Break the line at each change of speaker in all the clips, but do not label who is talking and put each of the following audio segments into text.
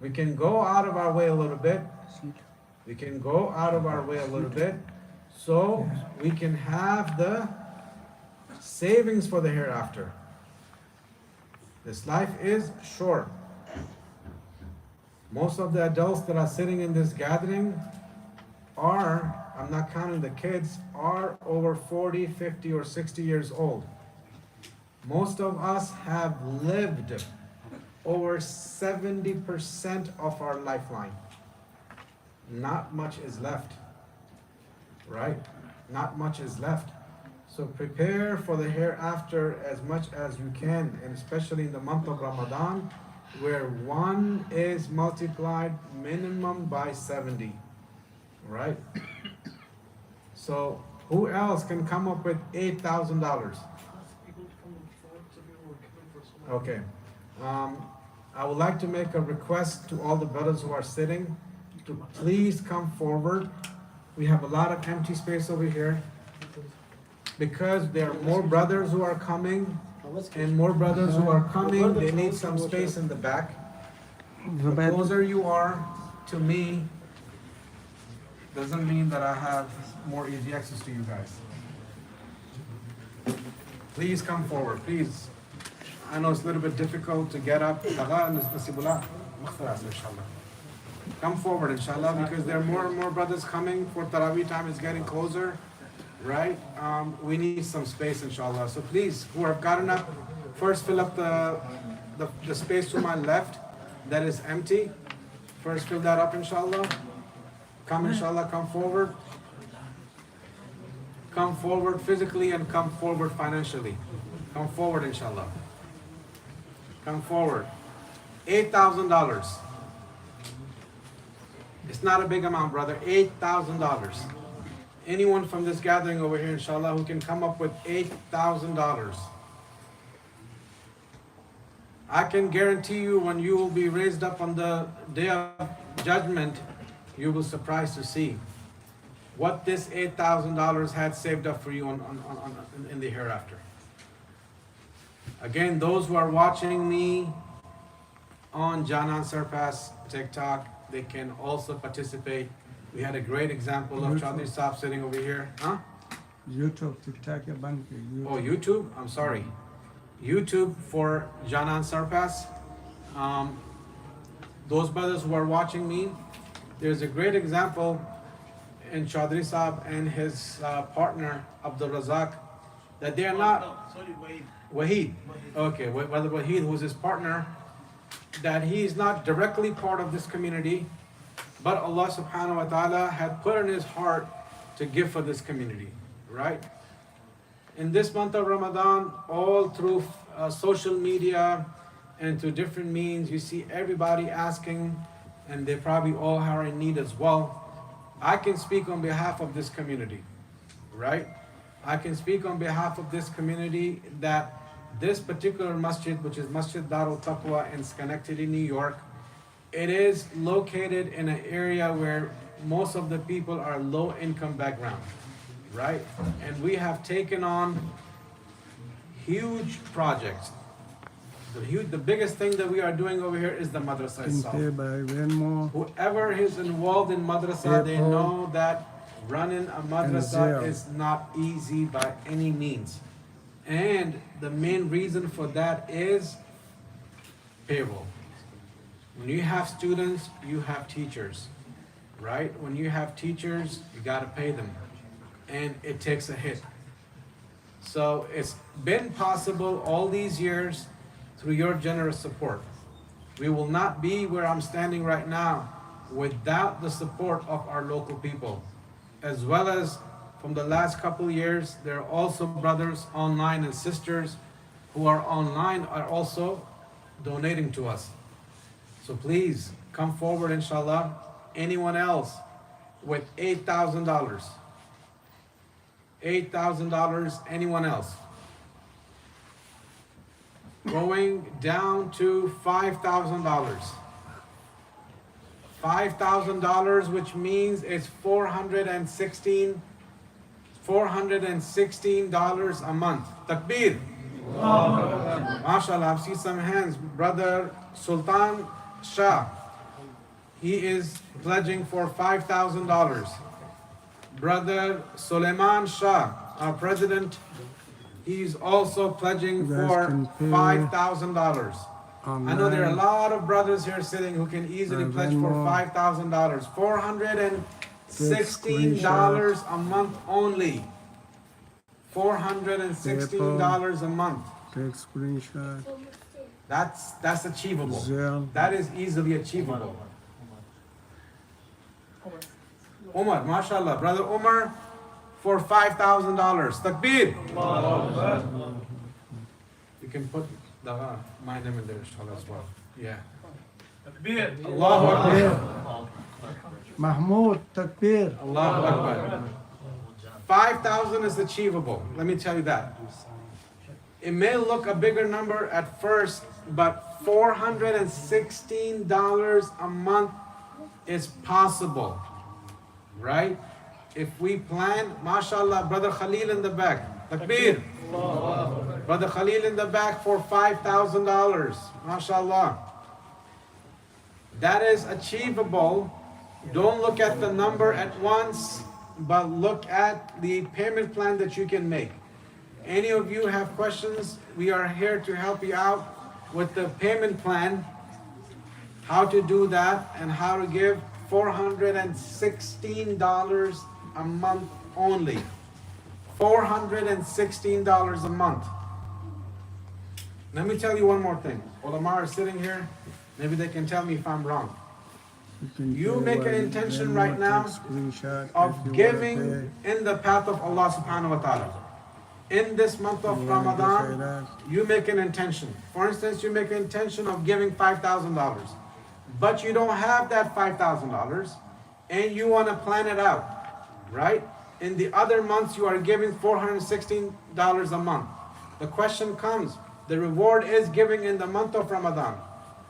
We can go out of our way a little bit. We can go out of our way a little bit so we can have the savings for the hereafter. This life is short. Most of the adults that are sitting in this gathering are, I'm not counting the kids, are over 40, 50, or 60 years old. Most of us have lived over 70% of our lifeline. Not much is left, right? Not much is left. So prepare for the hereafter as much as you can, and especially in the month of Ramadan, where one is multiplied minimum by 70, right? So who else can come up with $8,000? Okay. I would like to make a request to all the brothers who are sitting to please come forward. We have a lot of empty space over here because there are more brothers who are coming, and more brothers who are coming, they need some space in the back. The closer you are to me doesn't mean that I have more easy access to you guys. Please come forward, please. I know it's a little bit difficult to get up. Come forward, inshallah, because there are more and more brothers coming for Taraweeh time. Is getting closer, right? We need some space, inshallah. So please, who have gotten up, first fill up the space to my left that is empty. First fill that up, inshallah. Come, inshallah, come forward. Come forward physically and come forward financially. Come forward, inshallah. Come forward. $8,000. It's not a big amount, brother. $8,000. Anyone from this gathering over here, inshallah, who can come up with $8,000. I can guarantee you when you will be raised up on the day of judgment, you will be surprised to see what this $8,000 had saved up for you in the hereafter. Again, those who are watching me on Janan Serpas TikTok, they can also participate. We had a great example of Chaudhry Saab sitting over here. Huh?
YouTube, TikTok, YouTube.
Oh, YouTube? I'm sorry. YouTube for Janan Serpas. Those brothers who are watching me, there's a great example in Chaudhry Saab and his partner, Abdul Razak, that they are not... Wahid. Okay, whether Wahid, who is his partner, that he is not directly part of this community, but Allah subhanahu wa ta'ala had put in his heart to give for this community, right? In this month of Ramadan, all through social media and through different means, you see everybody asking, and they probably all are in need as well. I can speak on behalf of this community, right? I can speak on behalf of this community that this particular masjid, which is Masjid Darul Taqwa in Schenectady, New York, it is located in an area where most of the people are low income background, right? And we have taken on huge projects. The biggest thing that we are doing over here is the madrasa itself. Whoever is involved in madrasa, they know that running a madrasa is not easy by any means. And the main reason for that is payroll. When you have students, you have teachers, right? When you have teachers, you got to pay them, and it takes a hit. So it's been possible all these years through your generous support. We will not be where I'm standing right now without the support of our local people, as well as from the last couple of years, there are also brothers online and sisters who are online are also donating to us. So please come forward, inshallah. Anyone else with $8,000? $8,000, anyone else? Going down to $5,000. $5,000, which means it's $416 a month. Takbir. MashaAllah, I see some hands. Brother Sultan Shah, he is pledging for $5,000. Brother Suleiman Shah, our president, he's also pledging
You guys
for
can pay
$5,000. I know there are a lot of brothers here sitting who can easily pledge for
Venmo.
$5,000. $416 a month only. $416 a month.
Take screenshot.
That's achievable.
Zelle.
That is easily achievable. Umar, mashallah, brother Umar, for $5,000. Takbir. You can put my name in there, inshallah, as well. Yeah. Allahu Akbar.
Mahmoud, takbir.
Allahu Akbar. 5,000 is achievable. Let me tell you that. It may look a bigger number at first, but $416 a month is possible, right? If we plan, mashallah, brother Khalil in the back, takbir. Brother Khalil in the back for $5,000, mashallah. That is achievable. Don't look at the number at once, but look at the payment plan that you can make. Any of you have questions, we are here to help you out with the payment plan, how to do that, and how to give $416 a month only. $416 a month. Let me tell you one more thing. Ulama are sitting here, maybe they can tell me if I'm wrong. You
pay
make an
while
intention
Venmo,
right now
take screenshot if
of
you
giving
wanna
in the path of Allah subhanahu wa ta'ala. In this month of
You wanna go say
Ramadan,
that?
you make an intention. For instance, you make an intention of giving $5,000, but you don't have that $5,000 and you want to plan it out, right? In the other months, you are giving $416 a month. The question comes, the reward is giving in the month of Ramadan,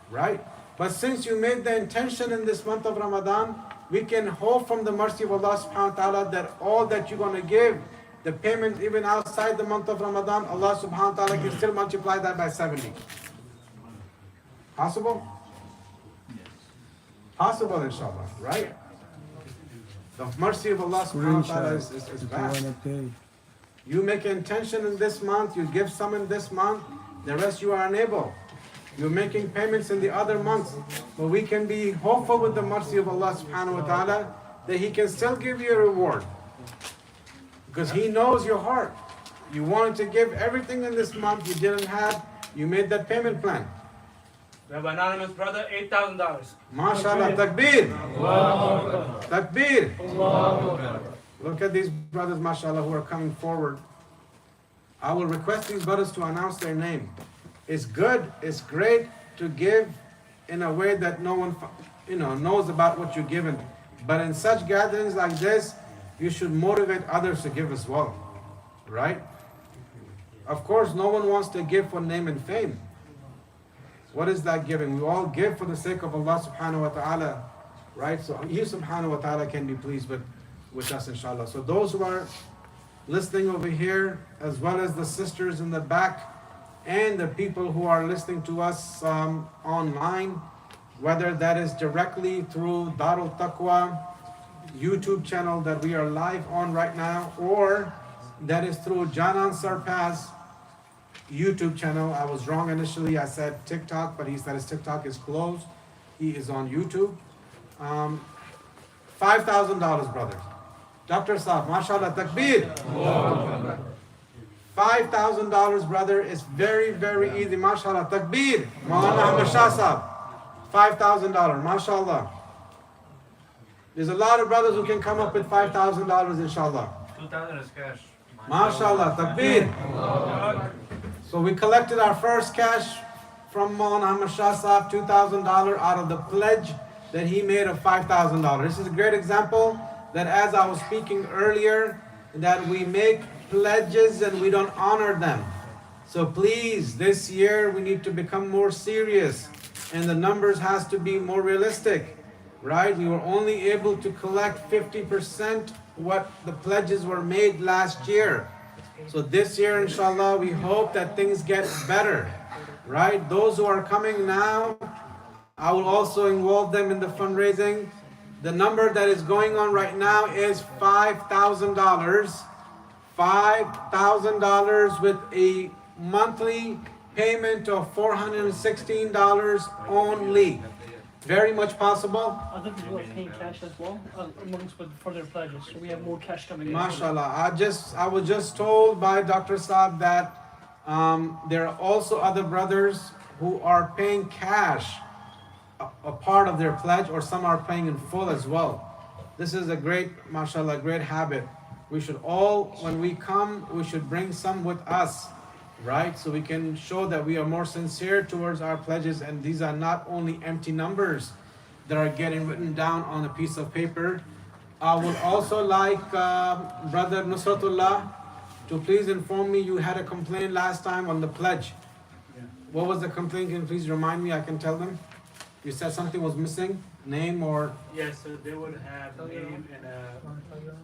right? But since you made the intention in this month of Ramadan, we can hope from the mercy of Allah subhanahu wa ta'ala that all that you're going to give, the payment even outside the month of Ramadan, Allah subhanahu wa ta'ala can still multiply that by 70. Possible? Possible, inshallah, right? The mercy of Allah subhanahu wa ta'ala is
Screenshot if you
vast.
wanna pay.
You make an intention in this month, you give some in this month, the rest you are unable. You're making payments in the other months, but we can be hopeful with the mercy of Allah subhanahu wa ta'ala that He can still give you a reward. Because He knows your heart. You wanted to give everything in this month, you didn't have, you made that payment plan.
We have anonymous brother, $8,000.
MashaAllah, takbir! Takbir! Look at these brothers, mashallah, who are coming forward. I will request these brothers to announce their name. It's good, it's great to give in a way that no one knows about what you're giving. But in such gatherings like this, you should motivate others to give as well, right? Of course, no one wants to give for name and fame. What is that giving? We all give for the sake of Allah subhanahu wa ta'ala, right? So He subhanahu wa ta'ala can be pleased with us, inshallah. So those who are listening over here, as well as the sisters in the back, and the people who are listening to us online, whether that is directly through Darul Taqwa YouTube channel that we are live on right now, or that is through Janan Serpas YouTube channel. I was wrong initially, I said TikTok, but he said his TikTok is closed. He is on YouTube. $5,000, brothers. Dr. Saab, mashallah, takbir. $5,000, brother, is very, very easy. Mashallah, takbir. Maulana Ahmad Shah Saab, $5,000, mashallah. There's a lot of brothers who can come up with $5,000, inshallah.
2,000 is cash.
Mashallah, takbir. So we collected our first cash from Maulana Ahmad Shah Saab, $2,000 out of the pledge that he made of $5,000. This is a great example that, as I was speaking earlier, that we make pledges and we don't honor them. So please, this year we need to become more serious and the numbers has to be more realistic, right? We were only able to collect 50% what the pledges were made last year. So this year, inshallah, we hope that things get better, right? Those who are coming now, I will also involve them in the fundraising. The number that is going on right now is $5,000. $5,000 with a monthly payment of $416 only. Very much possible.
Other people are paying cash as well, amongst for their pledges. So we have more cash coming in.
MashaAllah. I was just told by Dr. Saab that there are also other brothers who are paying cash, a part of their pledge, or some are paying in full as well. This is a great, MashaAllah, great habit. We should all, when we come, we should bring some with us, right? So we can show that we are more sincere towards our pledges, and these are not only empty numbers that are getting written down on a piece of paper. I would also like Brother Nusratullah to please inform me, you had a complaint last time on the pledge. What was the complaint? Can you please remind me? I can tell them. You said something was missing, name or?
Yes, so they would have name in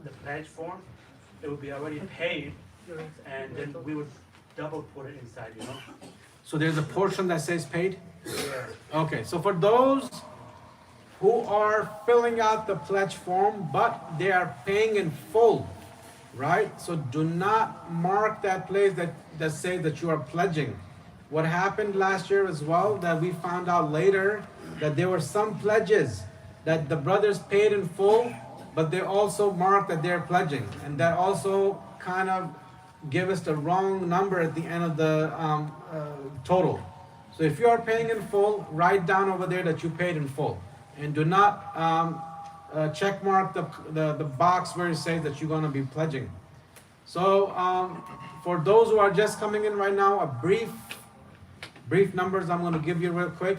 the pledge form. It would be already paid, and then we would double put it inside, you know?
So there's a portion that says paid?
Yeah.
Okay, so for those who are filling out the pledge form, but they are paying in full, right? So do not mark that place that says that you are pledging. What happened last year as well, that we found out later, that there were some pledges that the brothers paid in full, but they also marked that they're pledging. And that also kind of gave us the wrong number at the end of the total. So if you are paying in full, write down over there that you paid in full. And do not check mark the box where it says that you're gonna be pledging. So for those who are just coming in right now, a brief numbers I'm gonna give you real quick.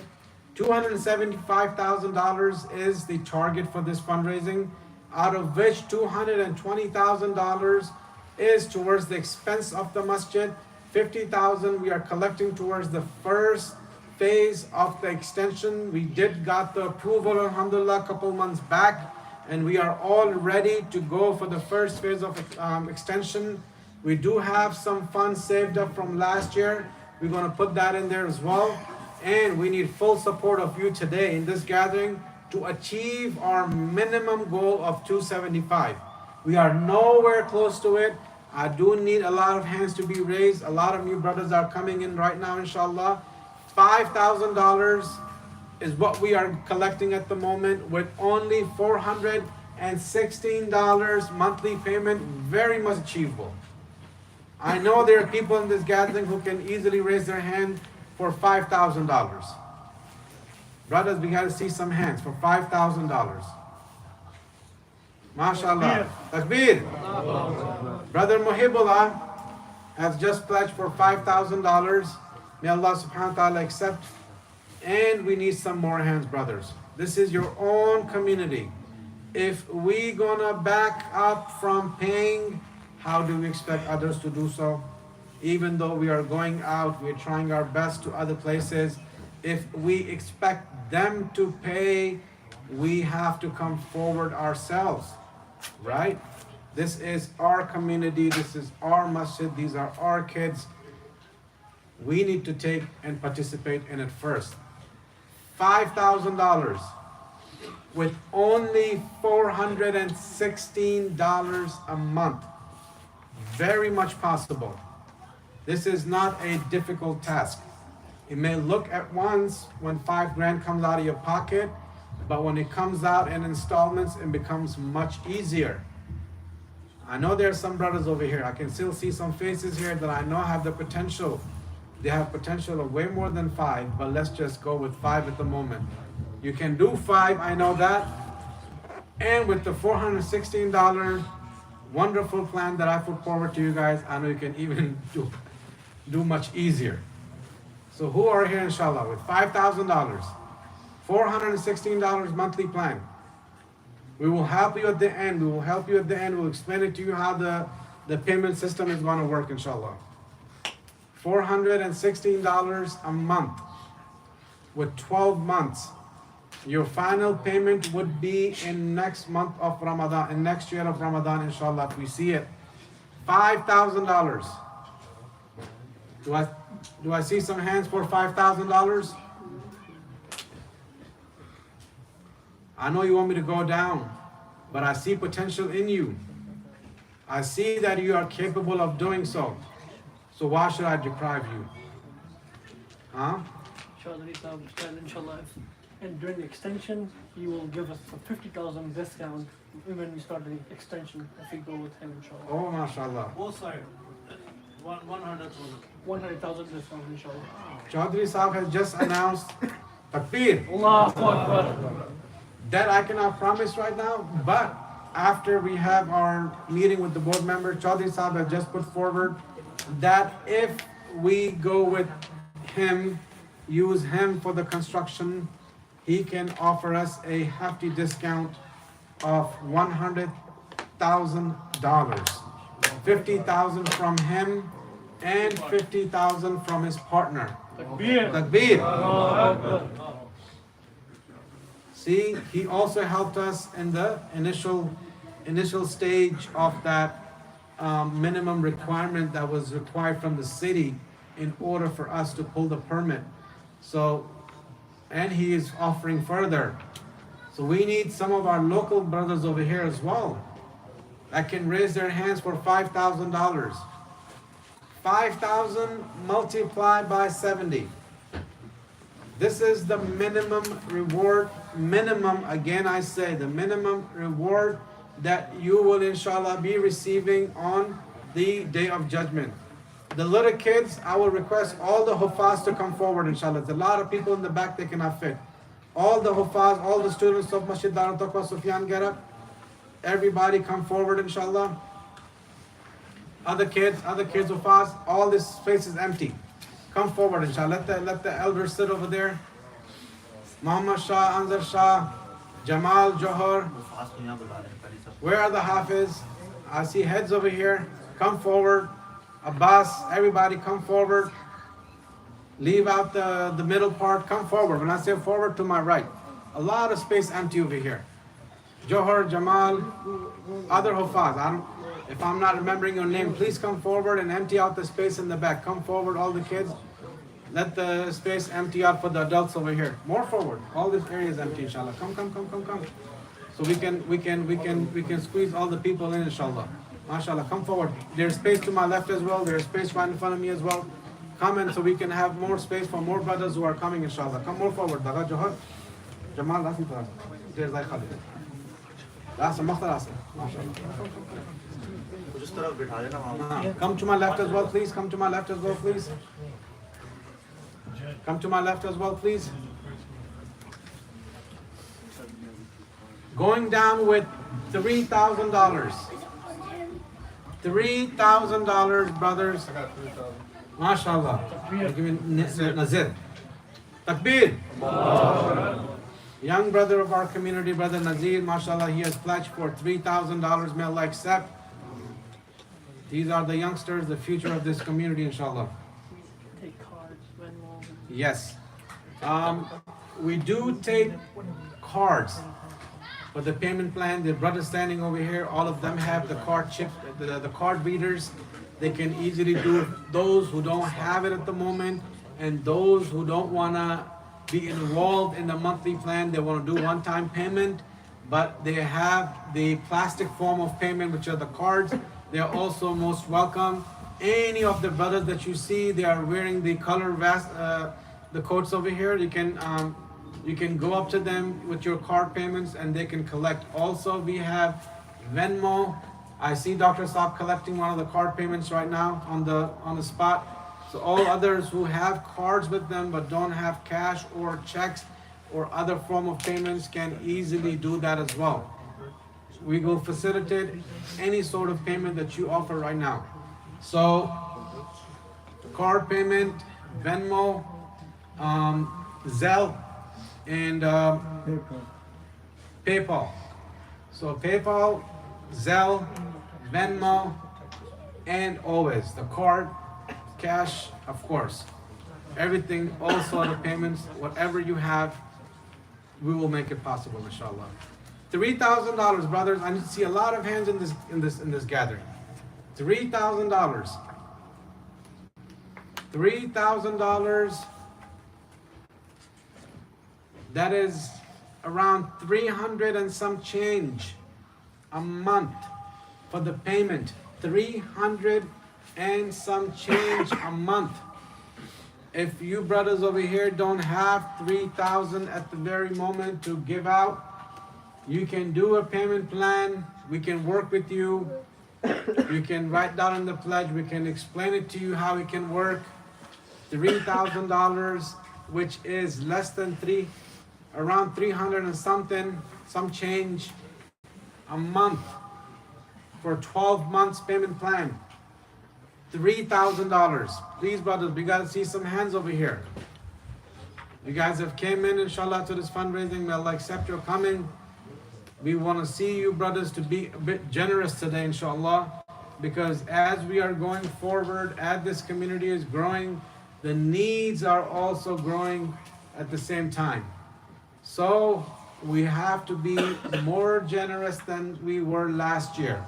$275,000 is the target for this fundraising, out of which $220,000 is towards the expense of the masjid. $50,000 we are collecting towards the first phase of the extension. We got the approval, alhamdulillah, a couple months back, and we are all ready to go for the first phase of extension. We do have some funds saved up from last year. We're going to put that in there as well. And we need full support of you today in this gathering to achieve our minimum goal of 275. We are nowhere close to it. I do need a lot of hands to be raised. A lot of new brothers are coming in right now, inshallah. $5,000 is what we are collecting at the moment, with only $416 monthly payment, very much achievable. I know there are people in this gathering who can easily raise their hand for $5,000. Brothers, we got to see some hands for $5,000. MashaAllah. Takbir. Brother Muhibullah has just pledged for $5,000. May Allah subhanahu wa ta'ala accept. And we need some more hands, brothers. This is your own community. If we gonna back up from paying, how do we expect others to do so? Even though we are going out, we're trying our best to other places. If we expect them to pay, we have to come forward ourselves, right? This is our community, this is our masjid, these are our kids. We need to take and participate in it first. $5,000 with only $416 a month. Very much possible. This is not a difficult task. It may look at once when $5,000 comes out of your pocket, but when it comes out in installments, it becomes much easier. I know there are some brothers over here. I can still see some faces here that I know have the potential. They have potential of way more than 5, but let's just go with 5 at the moment. You can do 5, I know that. And with the $416 wonderful plan that I put forward to you guys, I know you can even do much easier. So who are here, inshallah, with $5,000, $416 monthly plan? We will help you at the end. We will help you at the end. We'll explain it to you how the payment system is going to work, inshallah. $416 a month with 12 months. Your final payment would be in next month of Ramadan, in next year of Ramadan, inshallah, if we see it. $5,000. Do I see some hands for $5,000? I know you want me to go down, but I see potential in you. I see that you are capable of doing so. So why should I deprive you? Huh?
Chaudhry Sahib said, inshallah, and during the extension, you will give us a 50,000 discount when we start the extension if we go with him, inshallah.
Oh, mashallah.
Both sides. 100,000.
100,000 discount, inshallah.
Chaudhry Sahib has just announced Takbir.
Allahu Akbar.
That I cannot promise right now, but after we have our meeting with the board member, Chaudhry Sahib has just put forward that if we go with him, use him for the construction, he can offer us a hefty discount of $100,000. 50,000 from him and 50,000 from his partner.
Takbir.
Takbir.
Allahu Akbar.
See, he also helped us in the initial stage of that minimum requirement that was required from the city in order for us to pull the permit. So, and he is offering further. So we need some of our local brothers over here as well that can raise their hands for $5,000. 5,000 multiplied by 70. This is the minimum reward, again I say, the minimum reward that you will inshallah be receiving on the day of judgment. The little kids, I will request all the huffaz to come forward inshallah. There's a lot of people in the back, they cannot fit. All the huffaz, all the students of Masjid Darul Taqwa Sufyan, get up. Everybody come forward inshallah. Other kids huffaz, all this space is empty. Come forward inshallah. Let the elders sit over there. Muhammad Shah, Anzar Shah, Jamal, Johar. Where are the Hafiz? I see heads over here. Come forward. Abbas, everybody come forward. Leave out the middle part. Come forward. When I say forward, to my right. A lot of space empty over here. Johar, Jamal, other Hufaz. If I'm not remembering your name, please come forward and empty out the space in the back. Come forward, all the kids. Let the space empty out for the adults over here. More forward. All this area is empty, inshallah. Come. So we can squeeze all the people in, inshallah. MashaAllah, come forward. There's space to my left as well. There's space right in front of me as well. Come in so we can have more space for more brothers who are coming, inshallah. Come more forward. Daga Johar. Jamal, that's it. There's like Khalid. That's a makhtar. Come to my left as well, please. Come to my left as well, please. Come to my left as well, please. Going down with $3,000. $3,000, brothers. MashaAllah. Give me Nazir. Takbir. Young brother of our community, brother Nazir, MashaAllah, he has pledged for $3,000. May Allah accept. These are the youngsters, the future of this community, inshallah.
Take cards, Venmo.
Yes. We do take cards for the payment plan. The brothers standing over here, all of them have the card chip, the card readers. They can easily do it. Those who don't have it at the moment and those who don't want to be involved in the monthly plan, they want to do one-time payment, but they have the plastic form of payment, which are the cards. They are also most welcome. Any of the brothers that you see, they are wearing the color vest, the coats over here. You can go up to them with your card payments and they can collect. Also, we have Venmo. I see Dr. Saab collecting one of the card payments right now on the spot. So all others who have cards with them but don't have cash or checks or other form of payments can easily do that as well. We will facilitate any sort of payment that you offer right now. So, card payment, Venmo, Zelle, and PayPal. So PayPal, Zelle, Venmo, and always the card, cash, of course. Everything, all sort of payments, whatever you have, we will make it possible, inshallah. $3,000, brothers. I need to see a lot of hands in this gathering. $3,000. $3,000. That is around 300 and some change a month for the payment. 300 and some change a month. If you brothers over here don't have 3,000 at the very moment to give out, you can do a payment plan. We can work with you. You can write down in the pledge. We can explain it to you how it can work. $3,000, which is less than around 300 and something, some change a month for 12 months payment plan. $3,000. Please, brothers, we got to see some hands over here. You guys have came in, inshallah, to this fundraising. May Allah accept your coming. We want to see you, brothers, to be a bit generous today, inshallah, because as we are going forward, as this community is growing, the needs are also growing at the same time. So we have to be more generous than we were last year,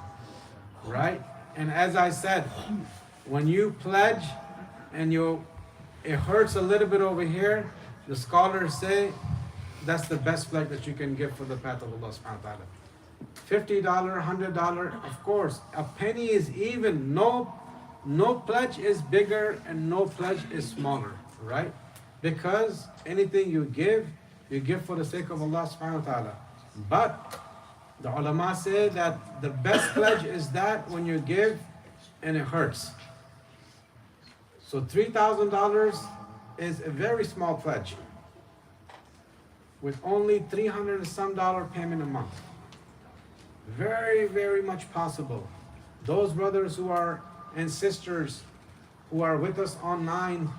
right? And as I said, when you pledge and it hurts a little bit over here, the scholars say that's the best pledge that you can give for the path of Allah subhanahu wa ta'ala. $50, $100, of course, a penny is even. No pledge is bigger and no pledge is smaller, right? Because anything you give for the sake of Allah subhanahu wa ta'ala. But the ulama say that the best pledge is that when you give and it hurts. So $3,000 is a very small pledge with only $300 and some payment a month. Very, very much possible. Those brothers and sisters who are with us online,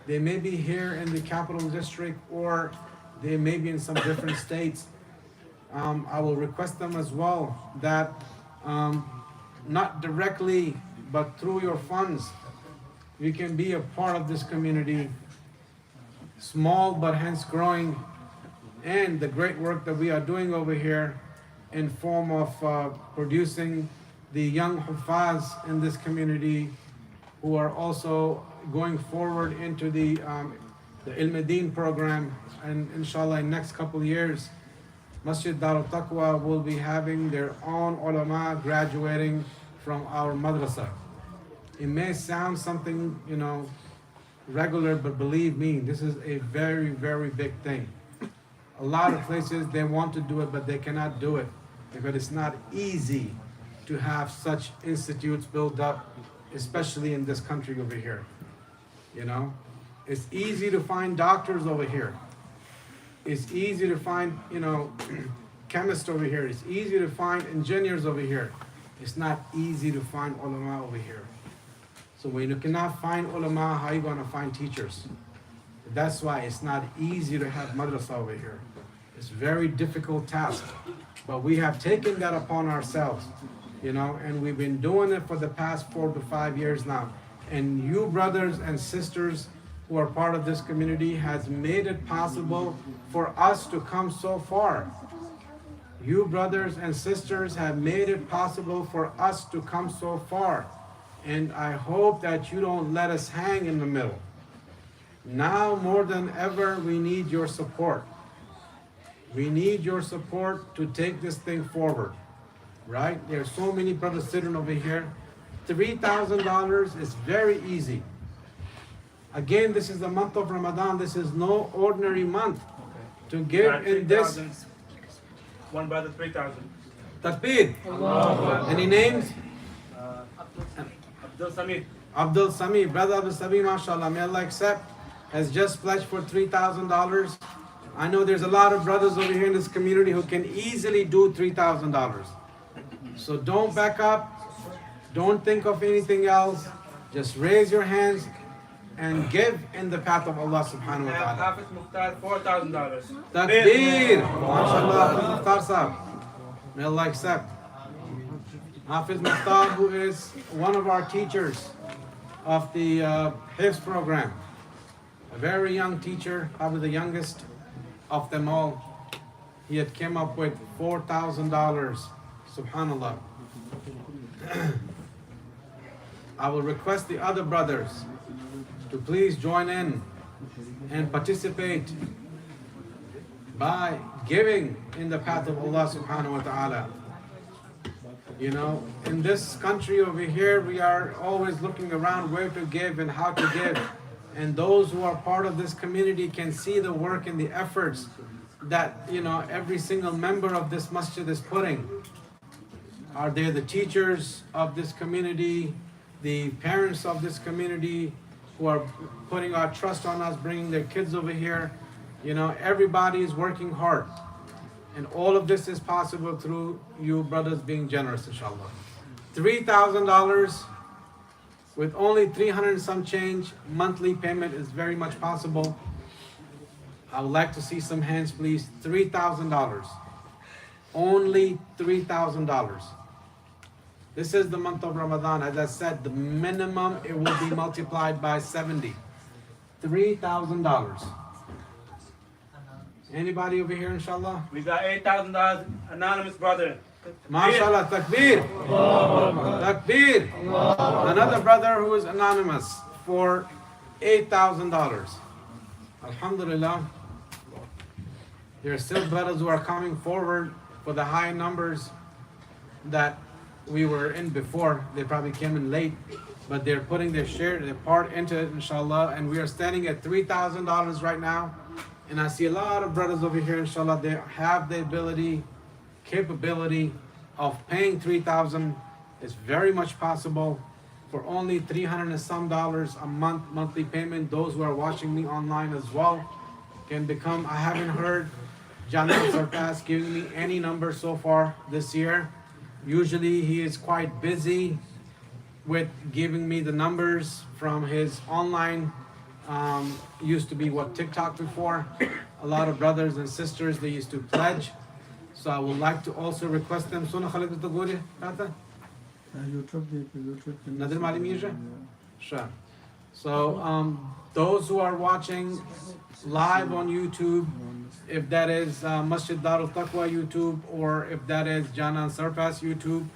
they may be here in the capital district or they may be in some different states. I will request them as well that not directly but through your funds, you can be a part of this community, small but hence growing, and the great work that we are doing over here in form of producing the young Hufaz in this community who are also going forward into the Ilm-Deen program, and inshallah in next couple of years Masjid Darul Taqwa will be having their own ulama graduating from our madrasa. It may sound something, regular, but believe me, this is a very, very big thing. A lot of places they want to do it, but they cannot do it because it's not easy to have such institutes built up, especially in this country over here. It's easy to find doctors over here. It's easy to find, chemists over here. It's easy to find engineers over here. It's not easy to find ulama over here. So when you cannot find ulama, how are you going to find teachers? That's why it's not easy to have madrasa over here. It's a very difficult task. But we have taken that upon ourselves, and we've been doing it for the past 4 to 5 years now. And you brothers and sisters who are part of this community has made it possible for us to come so far. You brothers and sisters have made it possible for us to come so far. And I hope that you don't let us hang in the middle. Now more than ever, we need your support. We need your support to take this thing forward, right? There's so many brothers sitting over here. $3,000 is very easy. Again, this is the month of Ramadan. This is no ordinary month to give in this.
One brother, 3,000.
Takbir. Any names?
Abdul Samir.
Abdul Sami, brother Abdul Sami, mashallah, may Allah accept, has just pledged for $3,000. I know there's a lot of brothers over here in this community who can easily do $3,000. So don't back up. Don't think of anything else. Just raise your hands and give in the path of Allah subhanahu wa ta'ala.
Hafiz Mukhtar, $4,000.
Takbir. MashaAllah, Mukhtar Sahib. May Allah accept. Hafiz Mukhtar, who is one of our teachers of the Hifz program. A very young teacher, probably the youngest of them all. He had came up with $4,000. Subhanallah. I will request the other brothers to please join in and participate by giving in the path of Allah subhanahu wa ta'ala. You know, in this country over here, we are always looking around where to give and how to give. And those who are part of this community can see the work and the efforts that, you know, every single member of this masjid is putting. Are they the teachers of this community, the parents of this community who are putting our trust on us, bringing their kids over here? You know, everybody is working hard. And all of this is possible through you brothers being generous, inshallah. $3,000 with only 300 and some change monthly payment is very much possible. I would like to see some hands, please. $3,000. Only $3,000. This is the month of Ramadan. As I said, the minimum, it will be multiplied by 70. $3,000. Anybody over here, inshallah?
We got $8,000 anonymous brother.
MashaAllah, takbir. Takbir. Another brother who is anonymous for $8,000. Alhamdulillah. There are still brothers who are coming forward for the high numbers that we were in before. They probably came in late, but they're putting their share, their part into it, inshallah. And we are standing at $3,000 right now. And I see a lot of brothers over here, inshallah, they have the ability, capability of paying $3,000. It's very much possible for only $300 and some a month, monthly payment. Those who are watching me online as well can become, I haven't heard Janan Serpas giving me any number so far this year. Usually he is quite busy with giving me the numbers from his online used to be TikTok before. A lot of brothers and sisters, they used to pledge. So I would like to also request them. Sure. So those who are watching live on YouTube, if that is Masjid Darul Taqwa YouTube, or if that is Janan Serpas YouTube,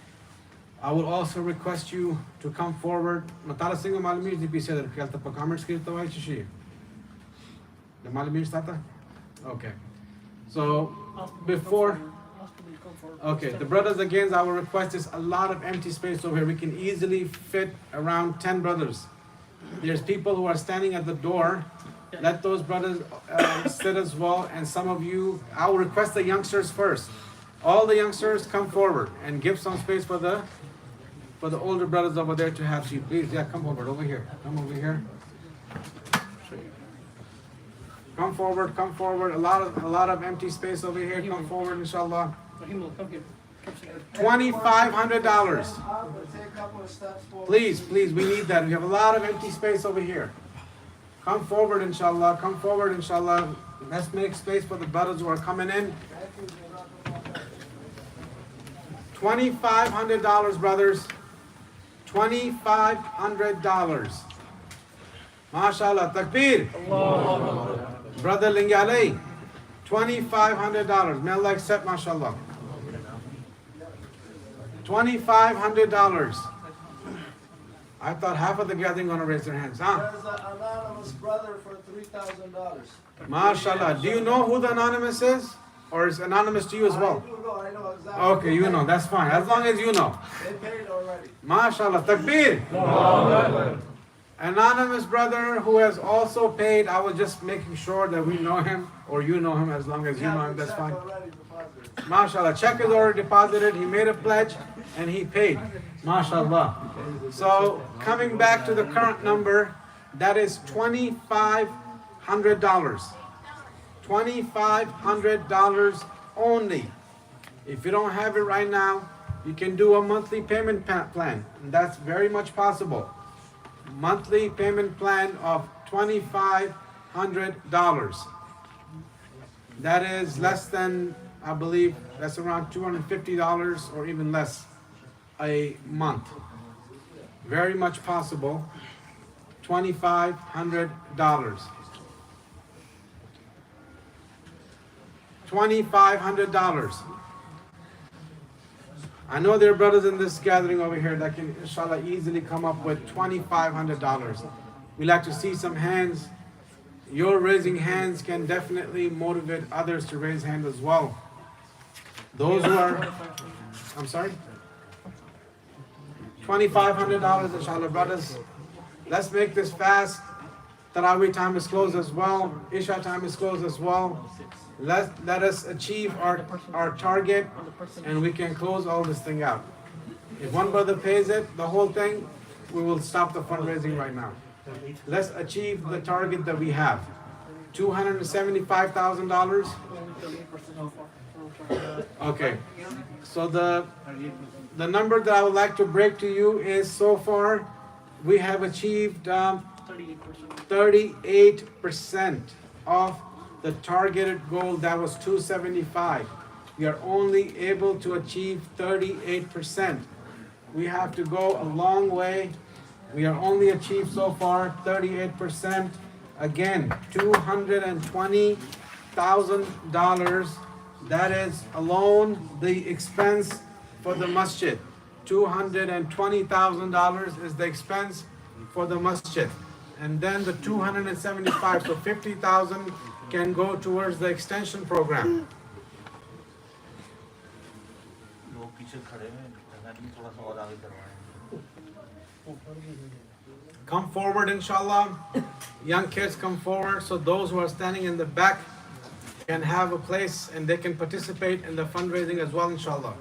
I will also request you to come forward. Okay. So before, okay, the brothers again, I will request is a lot of empty space over here. We can easily fit around 10 brothers. There's people who are standing at the door. Let those brothers sit as well. And some of you, I will request the youngsters first. All the youngsters come forward and give some space for the older brothers over there to have seat. Please, yeah, come over here. Come over here. Come forward, come forward. A lot of empty space over here. Come forward, inshallah. $2,500. Please, please, we need that. We have a lot of empty space over here. Come forward, inshallah. Come forward, inshallah. Let's make space for the brothers who are coming in. $2,500, brothers. $2,500. MashaAllah. Takbir. Brother Lingalay. $2,500. May Allah accept, mashallah. $2,500. I thought half of the gathering going to raise their hands, huh?
There's an anonymous brother for $3,000.
MashaAllah. Do you know who the anonymous is? Or is anonymous to you as well?
I know exactly.
Okay, you know. That's fine. As long as you know.
They paid already.
MashaAllah. Takbir. Anonymous brother who has also paid. I was just making sure that we know him, or you know him. As long as you know him, that's fine. MashaAllah. Check is already deposited. He made a pledge and he paid. MashaAllah. So coming back to the current number, that is $2,500. $2,500 only. If you don't have it right now, you can do a monthly payment plan. And that's very much possible. Monthly payment plan of $2,500. That is less than, I believe, that's around $250 or even less a month. Very much possible. $2,500. $2,500. I know there are brothers in this gathering over here that can, inshallah, easily come up with $2,500. We like to see some hands. your raising hands can definitely motivate others to raise hands as well. Those who are, I'm sorry? $2,500 inshallah, brothers. Let's make this fast. Taraweeh time is closed as well. Isha time is closed as well. Let us achieve our target and we can close all this thing out. If one brother pays it, the whole thing, we will stop the fundraising right now. Let's achieve the target that we have. $275,000. Okay. So the number that I would like to break to you is so far we have achieved 38% of the targeted goal that was 275. We are only able to achieve 38%. We have to go a long way. We are only achieved so far 38%. Again, $220,000. That is alone the expense for the masjid. $220,000 is the expense for the masjid. And then the 275, so 50,000 can go towards the extension program. Come forward, inshallah. Young kids come forward, so those who are standing in the back can have a place and they can participate in the fundraising as well, inshallah.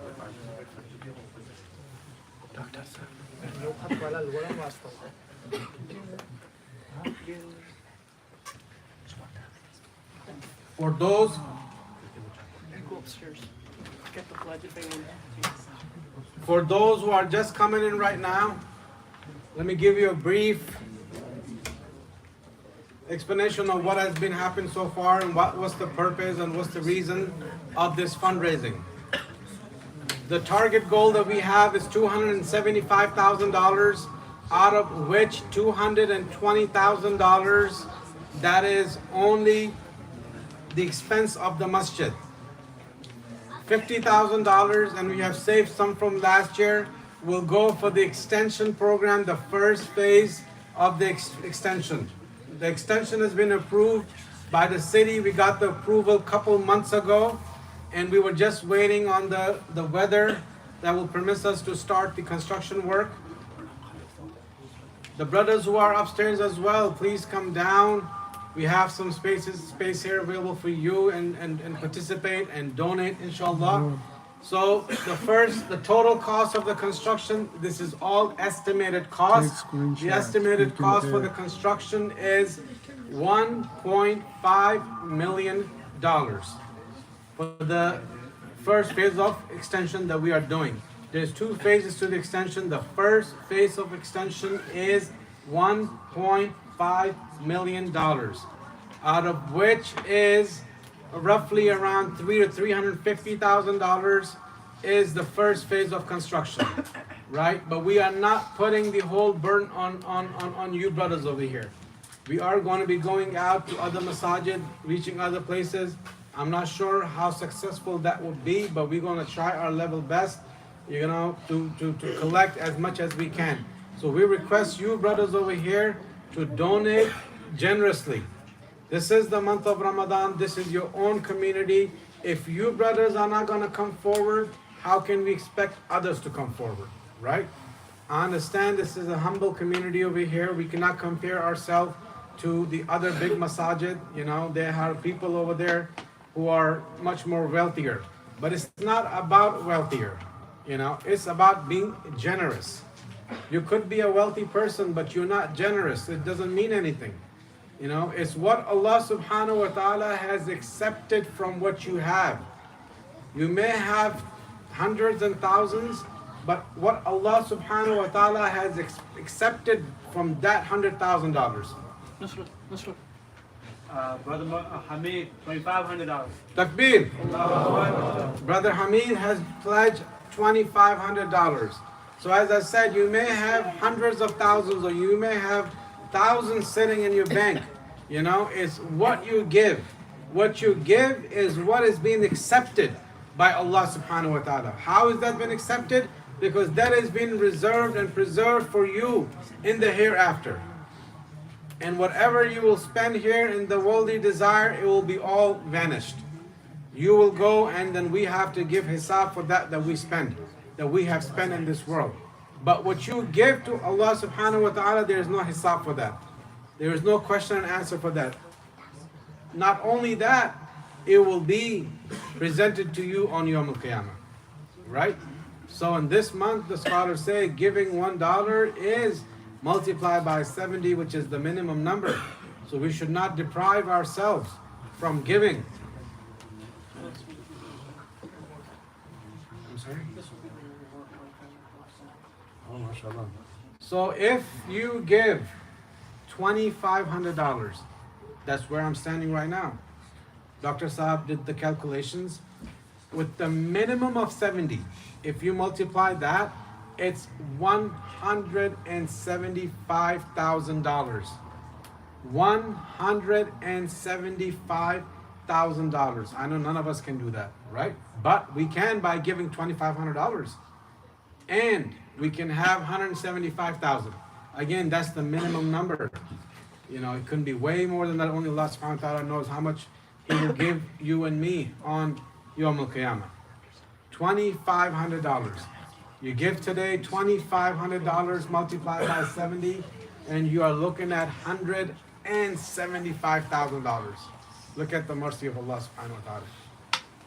For those
Go upstairs. Get the pledge if they want.
For those who are just coming in right now, let me give you a brief explanation of what has been happening so far and what was the purpose and what's the reason of this fundraising. The target goal that we have is $275,000, out of which $220,000, that is only the expense of the masjid. $50,000, and we have saved some from last year, will go for the extension program, the first phase of the extension. The extension has been approved by the city. We got the approval a couple months ago, and we were just waiting on the weather that will permit us to start the construction work. The brothers who are upstairs as well, please come down. We have some space here available for you and participate and donate, inshallah. So the total cost of the construction, this is all estimated cost. The estimated cost for the construction is $1.5 million for the first phase of extension that we are doing. There's two phases to the extension. The first phase of extension is $1.5 million, out of which is roughly around $300,000 to $350,000 is the first phase of construction, right? But we are not putting the whole burden on you brothers over here. We are going to be going out to other masajid, reaching other places. I'm not sure how successful that would be, but we're going to try our level best, to collect as much as we can. So we request you brothers over here to donate generously. This is the month of Ramadan. This is your own community. If you brothers are not going to come forward, how can we expect others to come forward, right? I understand this is a humble community over here. We cannot compare ourselves to the other big masajid. There are people over there who are much more wealthier. But it's not about wealthier. It's about being generous. You could be a wealthy person, but you're not generous. It doesn't mean anything. It's what Allah subhanahu wa ta'ala has accepted from what you have. You may have hundreds and thousands, but what Allah subhanahu wa ta'ala has accepted from that $100,000.
Nasrul.
Brother Hamid, $2,500.
Takbir. Brother Hamid has pledged $2,500. So as I said, you may have hundreds of thousands, or you may have thousands sitting in your bank. It's what you give. What you give is what is being accepted by Allah subhanahu wa ta'ala. How has that been accepted? Because that has been reserved and preserved for you in the hereafter. And whatever you will spend here in the worldly desire, it will be all vanished. You will go, and then we have to give hisab for that we spend, that we have spent in this world. But what you give to Allah subhanahu wa ta'ala, there is no hisab for that. There is no question and answer for that. Not only that, it will be presented to you on Yawm al-Qiyamah. Right? So in this month, the scholars say giving $1 is multiplied by 70, which is the minimum number. So we should not deprive ourselves from giving. I'm sorry? Oh, mashallah. So if you give $2,500, that's where I'm standing right now. Dr. Saab did the calculations. With the minimum of 70, if you multiply that, it's $175,000. $175,000. I know none of us can do that, right? But we can by giving $2,500. And we can have 175,000. Again, that's the minimum number. You know, it couldn't be way more than that. Only Allah subhanahu wa ta'ala knows how much He will give you and me on Yawm al-Qiyamah. $2,500. You give today $2,500 multiplied by 70, and you are looking at $175,000. Look at the mercy of Allah subhanahu wa ta'ala.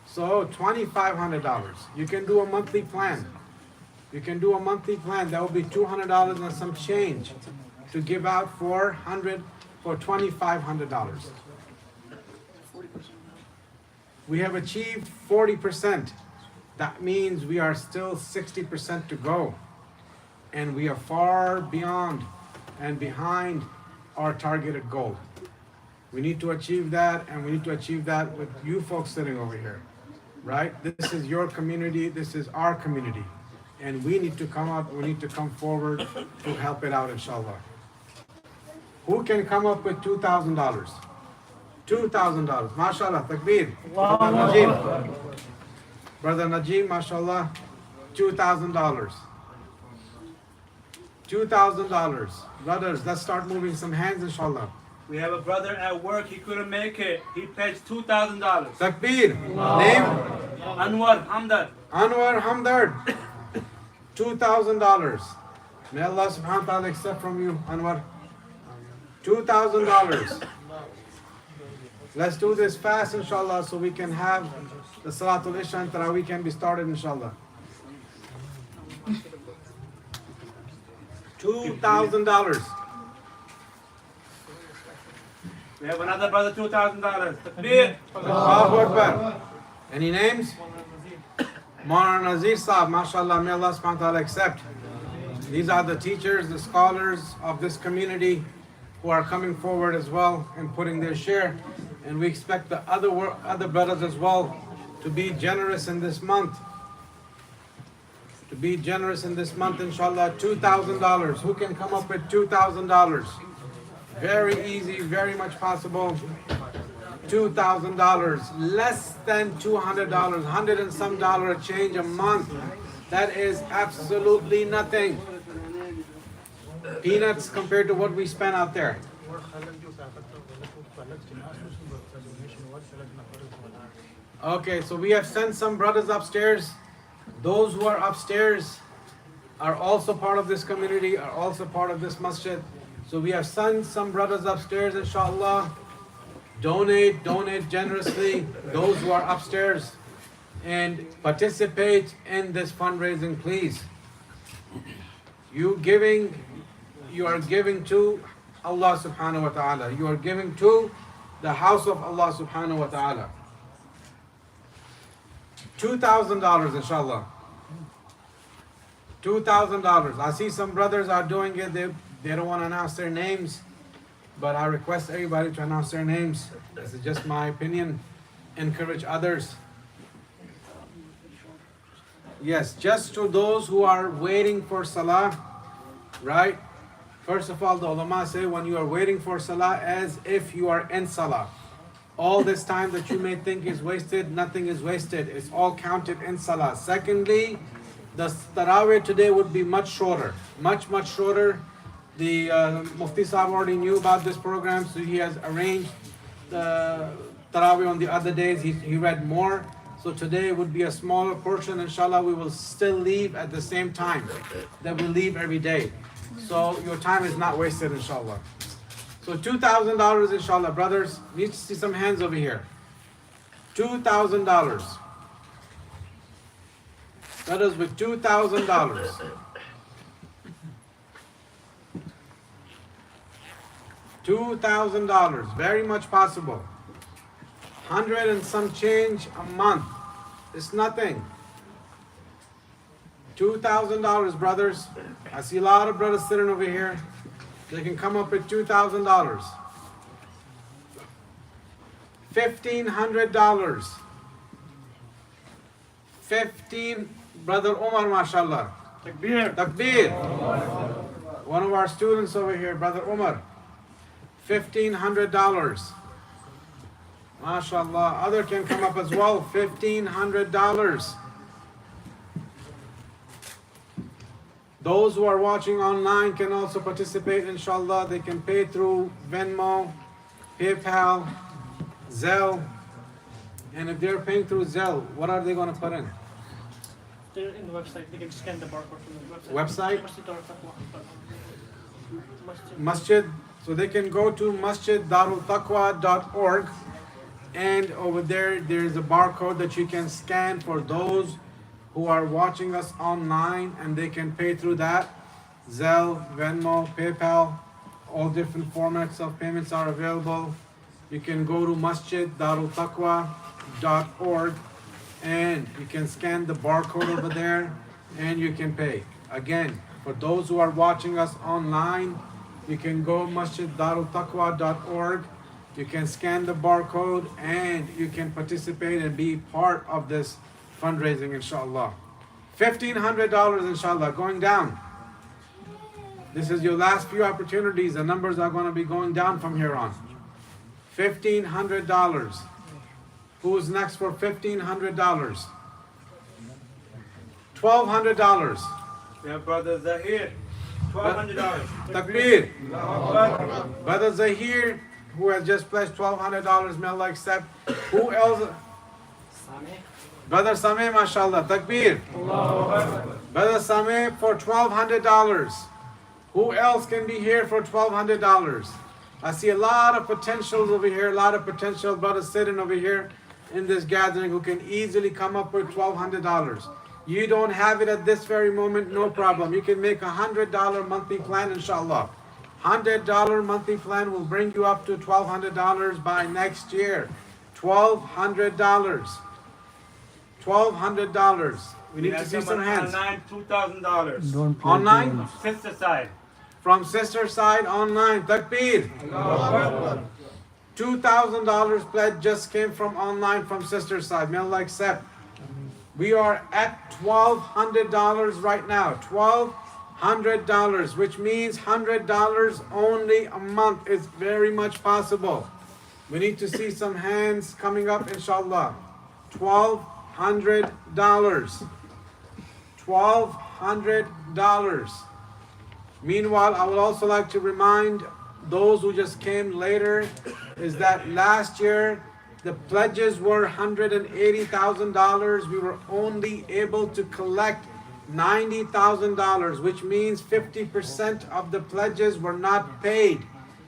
So $2,500. You can do a monthly plan. You can do a monthly plan. That will be $200 and some change to give out for $2,500. We have achieved 40%. That means we are still 60% to go. And we are far beyond and behind our targeted goal. We need to achieve that, and we need to achieve that with you folks sitting over here, right? This is your community, this is our community. And we need to come up, we need to come forward to help it out, inshallah. Who can come up with $2,000? $2,000. MashaAllah, takbir. Brother Najib. Brother Najib, mashallah, $2,000. $2,000. Brothers, let's start moving some hands, inshallah.
We have a brother at work, he couldn't make it. He pledged $2,000.
Takbir. Name?
Anwar Hamdard.
Anwar Hamdard. $2,000. May Allah subhanahu wa ta'ala accept from you, Anwar. $2,000. Let's do this fast, inshallah, so we can have the Salatul Isha and Taraweeh can be started, inshallah. $2,000.
We have another brother, $2,000. Takbir.
Allahu Akbar. Any names? Maulana Nazir Saab, mashallah, may Allah subhanahu wa ta'ala accept. These are the teachers, the scholars of this community who are coming forward as well and putting their share. And we expect the other brothers as well to be generous in this month. To be generous in this month, inshallah. $2,000. Who can come up with $2,000? Very easy, very much possible. $2,000, less than $200, $100 and some dollar a change a month. That is absolutely nothing. Peanuts compared to what we spend out there. Okay, so we have sent some brothers upstairs. Those who are upstairs are also part of this community, are also part of this masjid. So we have sent some brothers upstairs, inshallah. Donate generously, those who are upstairs, and participate in this fundraising, please. You are giving to Allah subhanahu wa ta'ala. You are giving to the house of Allah subhanahu wa ta'ala. $2,000, inshallah. $2,000. I see some brothers are doing it. They don't want to announce their names, but I request everybody to announce their names. This is just my opinion. Encourage others. Yes, just to those who are waiting for salah, right? First of all, the ulama say when you are waiting for salah, as if you are in salah. All this time that you may think is wasted, nothing is wasted. It's all counted in salah. Secondly, the tarawih today would be much shorter, much shorter The Mufti Sahib already knew about this program, so he has arranged the Taraweeh on the other days. He read more. So today would be a smaller portion. Inshallah, we will still leave at the same time that we leave every day. So your time is not wasted, inshallah. So $2,000, inshallah, brothers. Need to see some hands over here. $2,000. Brothers with $2,000. $2,000, very much possible. 100 and some change a month. It's nothing. $2,000, brothers. I see a lot of brothers sitting over here. They can come up with $2,000. $1,500. 15, Brother Omar, mashallah.
Takbir.
Takbir. One of our students over here, Brother Omar. $1,500. MashaAllah. Other can come up as well. $1,500. Those who are watching online can also participate, inshallah. They can pay through Venmo, PayPal, Zelle. And if they're paying through Zelle, what are they going to put in?
They're in the website. They can scan the barcode from the website.
Website? Masjid. So they can go to masjiddarultaqwa.org, and over there's a barcode that you can scan for those who are watching us online, and they can pay through that. Zelle, Venmo, PayPal, all different formats of payments are available. You can go to masjiddarultaqwa.org and you can scan the barcode over there and you can pay. Again, for those who are watching us online, you can go masjiddarultaqwa.org. You can scan the barcode and you can participate and be part of this fundraising, inshallah. $1,500, inshallah, going down. This is your last few opportunities. The numbers are going to be going down from here on. $1,500. Who's next for $1,500? $1,200.
Yeah, Brother Zahir. $1,200.
Takbir. Brother Zahir, who has just pledged $1,200, may Allah accept. Who else? Brother Sameh, mashallah. Takbir. Brother Sameh for $1,200. Who else can be here for $1,200? I see a lot of potentials over here, a lot of potential brothers sitting over here in this gathering who can easily come up with $1,200. You don't have it at this very moment, no problem. You can make a $100 monthly plan, inshallah. $100 monthly plan will bring you up to $1,200 by next year. $1,200. $1,200. We need to see some hands.
Online, $2,000.
Don't play
Online?
games.
Sister side.
From sister side online. Takbir. $2,000 pledge just came from online from sister side. May Allah accept. We are at $1,200 right now. $1,200, which means $100 only a month is very much possible. We need to see some hands coming up, inshallah. $1,200. $1,200. Meanwhile, I would also like to remind those who just came later is that last year the pledges were $180,000. We were only able to collect $90,000, which means 50% of the pledges were not paid.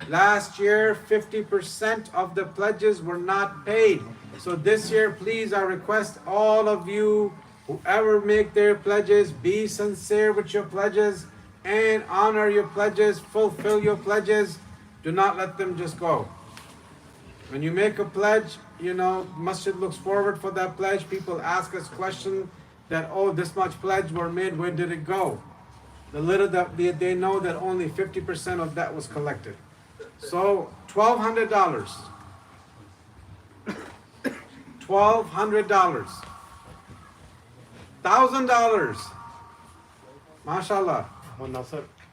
Last year, 50% of the pledges were not paid. So this year, please, I request all of you, whoever make their pledges, be sincere with your pledges and honor your pledges, fulfill your pledges. Do not let them just go. When you make a pledge, you know, Masjid looks forward for that pledge. People ask us questions that, oh, this much pledge were made, where did it go? The little that they know that only 50% of that was collected. So $1,200. $1,200. $1,000. MashaAllah.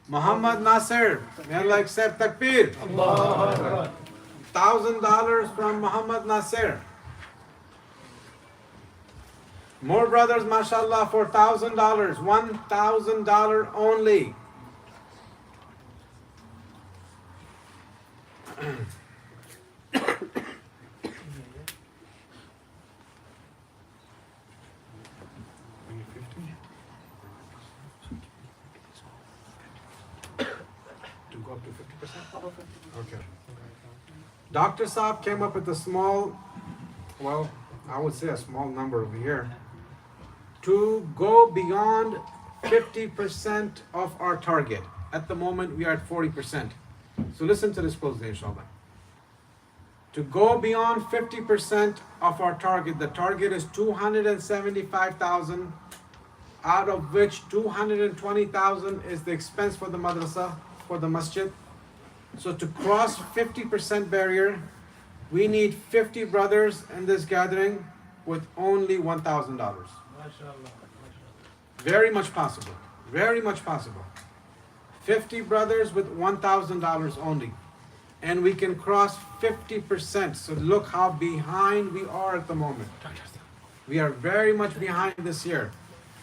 Muhammad Nasir. May Allah accept takbir. $1,000 from Muhammad Nasir. More brothers, mashallah, for $1,000. $1,000 only. go up to 50%?
Above 50%.
Okay. Dr. Saab came up with a small, well, I would say a small number over here, to go beyond 50% of our target. At the moment, we are at 40%. So listen to this closely, inshallah. To go beyond 50% of our target, the target is 275,000, out of which 220,000 is the expense for the madrasa, for the masjid. So to cross 50% barrier, we need 50 brothers in this gathering with only $1,000. Very much possible. Very much possible. 50 brothers with $1,000 only. And we can cross 50%. So look how behind we are at the moment. We are very much behind this year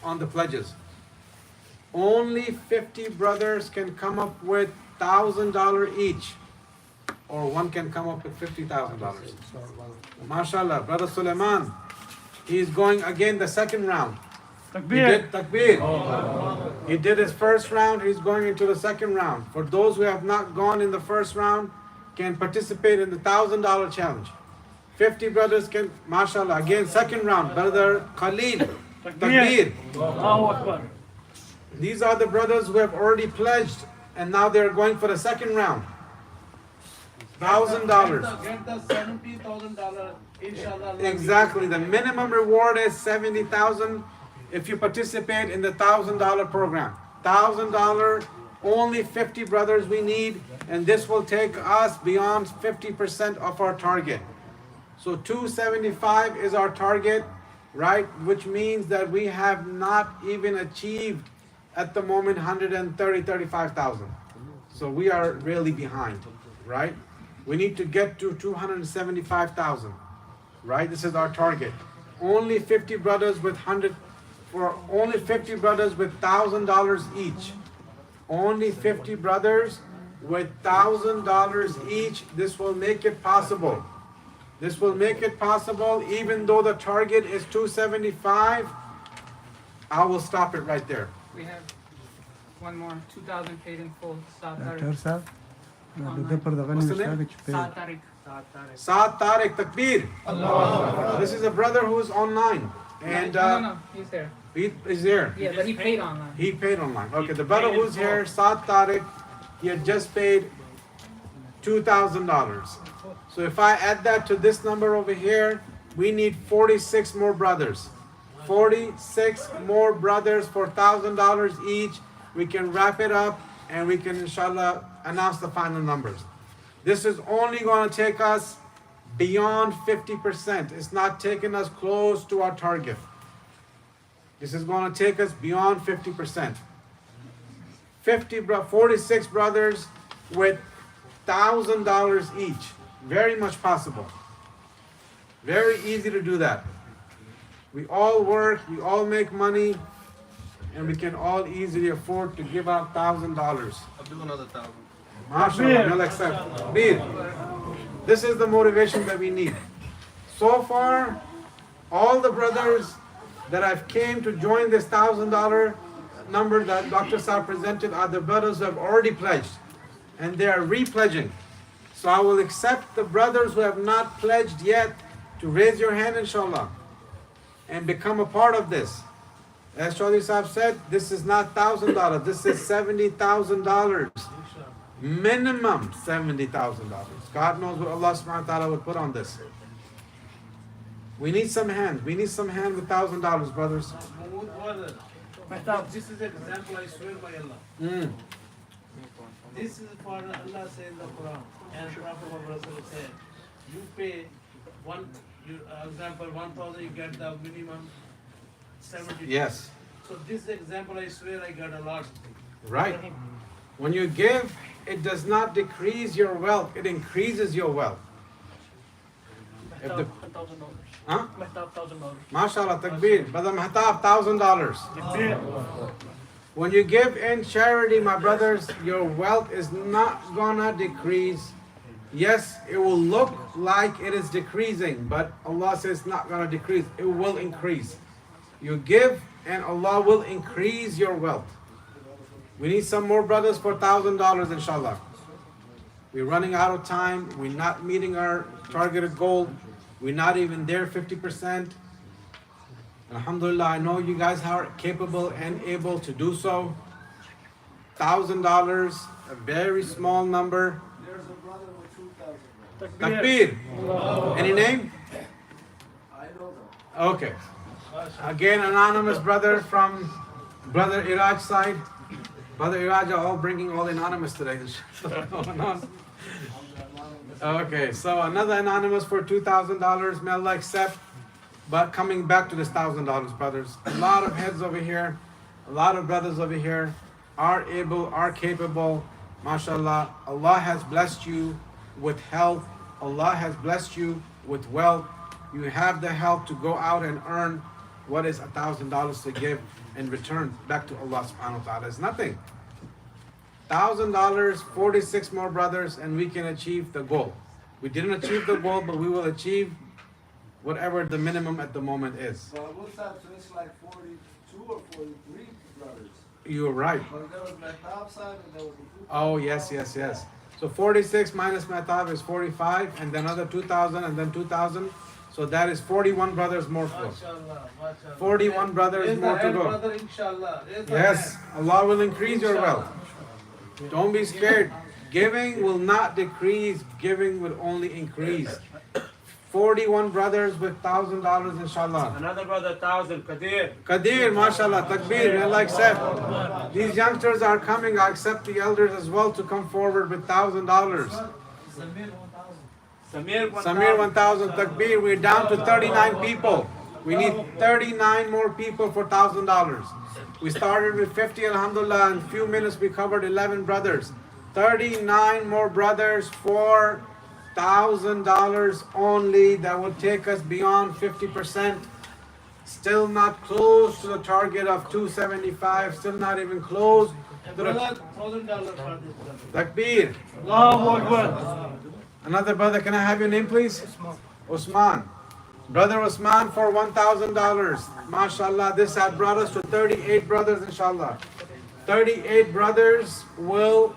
on the pledges. Only 50 brothers can come up with $1,000 each. Or one can come up with $50,000. MashaAllah, Brother Suleiman, he's going again the second round. He did takbir. He did his first round, he's going into the second round. For those who have not gone in the first round, can participate in the $1,000 challenge. 50 brothers can, mashallah, again second round, Brother Khalil, takbir.
Allahu Akbar.
These are the brothers who have already pledged and now they're going for the second round. $1,000.
Get the $70,000, inshallah.
Exactly. The minimum reward is $70,000 if you participate in the $1,000 program. $1,000, only 50 brothers we need, and this will take us beyond 50% of our target. So 275 is our target, right? Which means that we have not even achieved at the moment 35,000. So we are really behind, right? We need to get to 275,000, right? This is our target. Only 50 brothers with only 50 brothers with $1,000 each. Only 50 brothers with $1,000 each. This will make it possible. This will make it possible, even though the target is 275. I will stop it right there.
We have one more, 2,000 paid in full. Saad
ډاکټر
Tariq.
صاحب د دې پر دغه
What's the
نشته
name?
چې په
Saad Tariq.
Saad Tariq, takbir. This is a brother who is online. And
No, he's there.
he is there.
Yeah, but he paid online.
He paid online. Okay, the brother who's here, Saad Tariq, he had just paid $2,000. So if I add that to this number over here, we need 46 more brothers. 46 more brothers for $1,000 each. We can wrap it up and we can, inshallah, announce the final numbers. This is only going to take us beyond 50%. It's not taking us close to our target. This is going to take us beyond 50%. 46 brothers with $1,000 each. Very much possible. Very easy to do that. We all work, we all make money, and we can all easily afford to give out $1,000.
I'll do another 1,000.
MashaAllah, you'll accept. Beer. This is the motivation that we need. So far, all the brothers that have came to join this $1,000 number that Dr. Saab presented are the brothers who have already pledged, and they are re-pledging. So I will accept the brothers who have not pledged yet to raise your hand, inshallah, and become a part of this. As Chaudhry Saab said, this is not $1,000, this is $70,000. Minimum $70,000. God knows what Allah subhanahu wa ta'ala would put on this. We need some hands. We need some hand with $1,000, brothers.
This is an example, I swear by Allah. This is for Allah says in the Quran. And Prophet Muhammad said, you pay example 1,000, you get the minimum 70.
Yes.
So this example, I swear I got a lot.
Right. When you give, it does not decrease your wealth, it increases your wealth. If the-
$1,000.
Huh?
$1,000.
MashaAllah, takbir. Brother Mahtab, $1,000. When you give in charity, my brothers, your wealth is not gonna decrease. Yes, it will look like it is decreasing, but Allah says it's not gonna decrease, it will increase. You give and Allah will increase your wealth. We need some more brothers for $1,000, inshallah. We're running out of time. We're not meeting our targeted goal. We're not even there 50%. Alhamdulillah, I know you guys are capable and able to do so. $1,000, a very small number.
There's a brother with 2,000.
Takbir. Any name?
I know that.
Okay. Again, anonymous brother from Brother Iraj side. Brother Iraj are all bringing all anonymous today. Okay, so another anonymous for $2,000. May Allah accept. But coming back to this $1,000, brothers, a lot of heads over here, a lot of brothers over here are able, are capable. MashaAllah, Allah has blessed you with health. Allah has blessed you with wealth. You have the health to go out and earn what is $1,000 to give in return back to Allah subhanahu wa ta'ala. It's nothing. $1,000, 46 more brothers, and we can achieve the goal. We didn't achieve the goal, but we will achieve whatever the minimum at the moment is.
But Abu Saab finished like 42 or 43 brothers.
You're right.
But there was Mehtab side and there was the 2,000.
Oh, yes. So 46 minus Mehtab is 45, and then another 2,000, and then 2,000. So that is 41 brothers more to go.
MashaAllah, MashaAllah.
41 brothers
Raise
more
the
to
hand,
go.
brother, inshallah. Raise the
Yes,
hand.
Allah will increase your wealth. Don't be scared. Giving will not decrease. Giving will only increase. 41 brothers with $1,000, inshallah.
Another brother, 1,000. Qadir.
Qadir, mashallah, takbir, may Allah accept. These youngsters are coming. I accept the elders as well to come forward with $1,000.
Samir, 1,000.
Samir, 1,000, takbir. We're down to 39 people. We need 39 more people for $1,000. We started with 50, alhamdulillah. In a few minutes, we covered 11 brothers. 39 more brothers for $1,000 only. That will take us beyond 50%. Still not close to the target of 275. Still not even close to the
Brother, $1,000 for this brother.
takbir.
Allahu Akbar.
Another brother, can I have your name, please? Osman. Brother Osman for $1,000. MashaAllah, this has brought us to 38 brothers, inshallah. 38 brothers will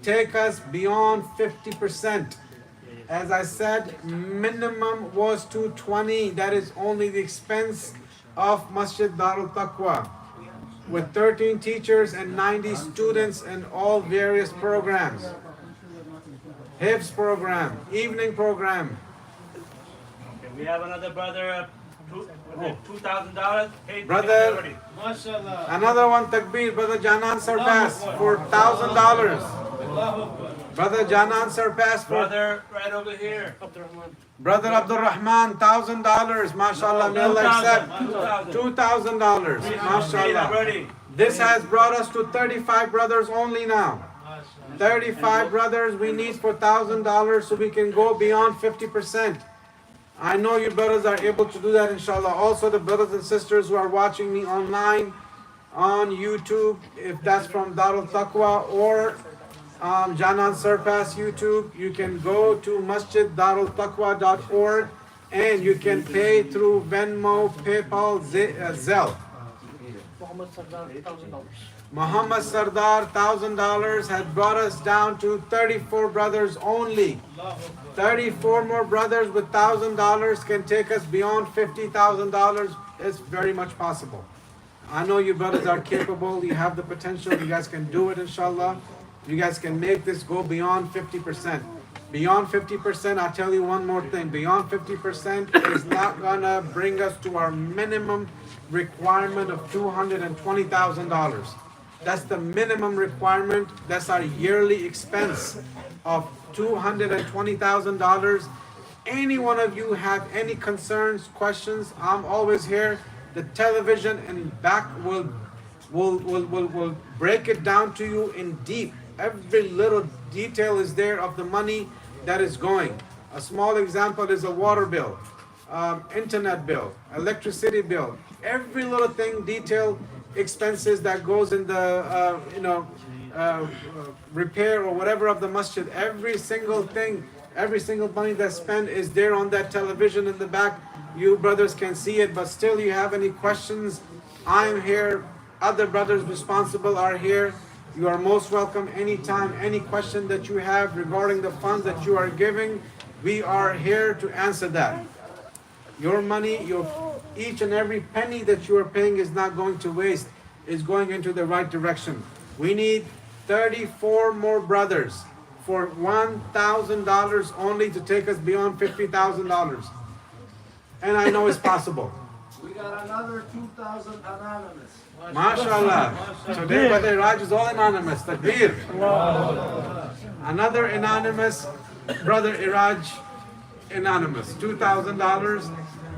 take us beyond 50%. As I said, minimum was 220. That is only the expense of Masjid Darul Taqwa, with 13 teachers and 90 students in all various programs. Hifz program, evening program.
Okay, we have another brother, $2,000 paid.
Brother.
already.
MashaAllah.
Another one, takbir, Brother Janan Serpas for $1,000.
Allahu Akbar.
Brother Janan Serpas for
Brother, right over here.
Brother Abdul Rahman, $1,000. MashaAllah, may Allah accept. $2,000.
Paid
MashaAllah.
already.
This has brought us to 35 brothers only now. 35 brothers we need for $1,000 so we can go beyond 50%. I know you brothers are able to do that, inshallah. Also, the brothers and sisters who are watching me online on YouTube, if that's from Darul Taqwa or Janan Serpas YouTube, you can go to masjiddarultaqwa.org and you can pay through Venmo, PayPal, Zelle.
Muhammad Sardar, $1,000.
Muhammad Sardar, $1,000 had brought us down to 34 brothers only. 34 more brothers with $1,000 can take us beyond $50,000. It's very much possible. I know you brothers are capable. You have the potential. You guys can do it, inshallah. You guys can make this go beyond 50%. Beyond 50%, I'll tell you one more thing. Beyond 50% is not gonna bring us to our minimum requirement of $220,000. That's the minimum requirement. That's our yearly expense of $220,000. Any one of you have any concerns, questions, I'm always here. The television in back will break it down to you in deep. Every little detail is there of the money that is going. A small example is a water bill, internet bill, electricity bill. Every little thing, detailed expenses that goes in the repair or whatever of the masjid. Every single thing, every single money that's spent is there on that television in the back. You brothers can see it, but still you have any questions, I'm here. Other brothers responsible are here. You are most welcome anytime. Any question that you have regarding the funds that you are giving, we are here to answer that. Your money, each and every penny that you are paying is not going to waste, is going into the right direction. We need 34 more brothers for $1,000 only to take us beyond $50,000. And I know it's possible.
We got another 2,000 anonymous.
MashaAllah. Today Brother Raj is all anonymous. Takbir. Another anonymous, Brother Iraj, anonymous. $2,000.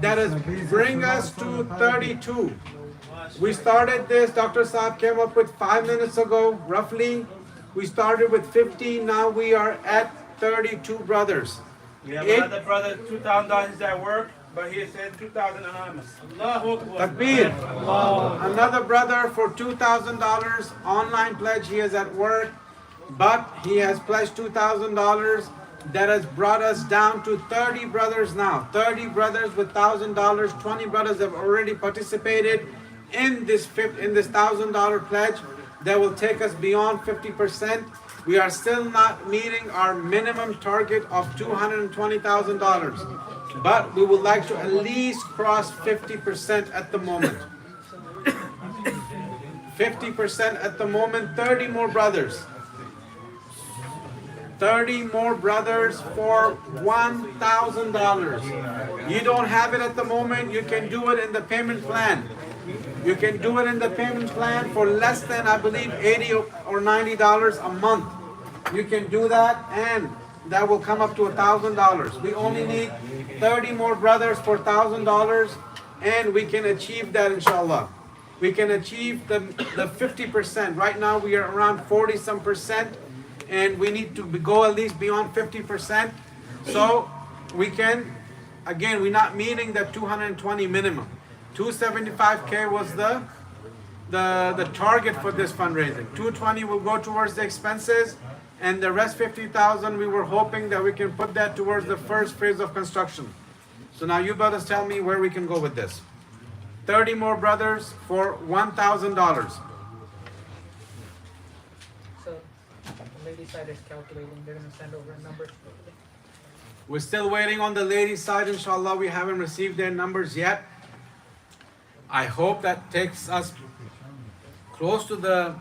That is bring us to 32. We started this, Dr. Saab came up with 5 minutes ago, roughly. We started with 50, now we are at 32 brothers.
We have another brother, $2,000 at work, but he said 2,000 anonymous.
Takbir. Another brother for $2,000 online pledge. He is at work, but he has pledged $2,000. That has brought us down to 30 brothers now. 30 brothers with $1,000. 20 brothers have already participated in this $1,000 pledge. That will take us beyond 50%. We are still not meeting our minimum target of $220,000. But we would like to at least cross 50% at the moment. 50% at the moment, 30 more brothers. 30 more brothers for $1,000. You don't have it at the moment, you can do it in the payment plan. You can do it in the payment plan for less than, I believe, $80 or $90 a month. You can do that and that will come up to $1,000. We only need 30 more brothers for $1,000 and we can achieve that, inshallah. We can achieve the 50%. Right now we are around 40 some percent and we need to go at least beyond 50%. So we can, again, we're not meeting the 220 minimum. 275K was the target for this fundraising. 220 will go towards the expenses, and the rest 50,000 we were hoping that we can put that towards the first phase of construction. So now you brothers tell me where we can go with this. 30 more brothers for $1,000.
So the lady side is calculating. They're gonna send over a number.
We're still waiting on the ladies' side, inshallah. We haven't received their numbers yet. I hope that takes us close to the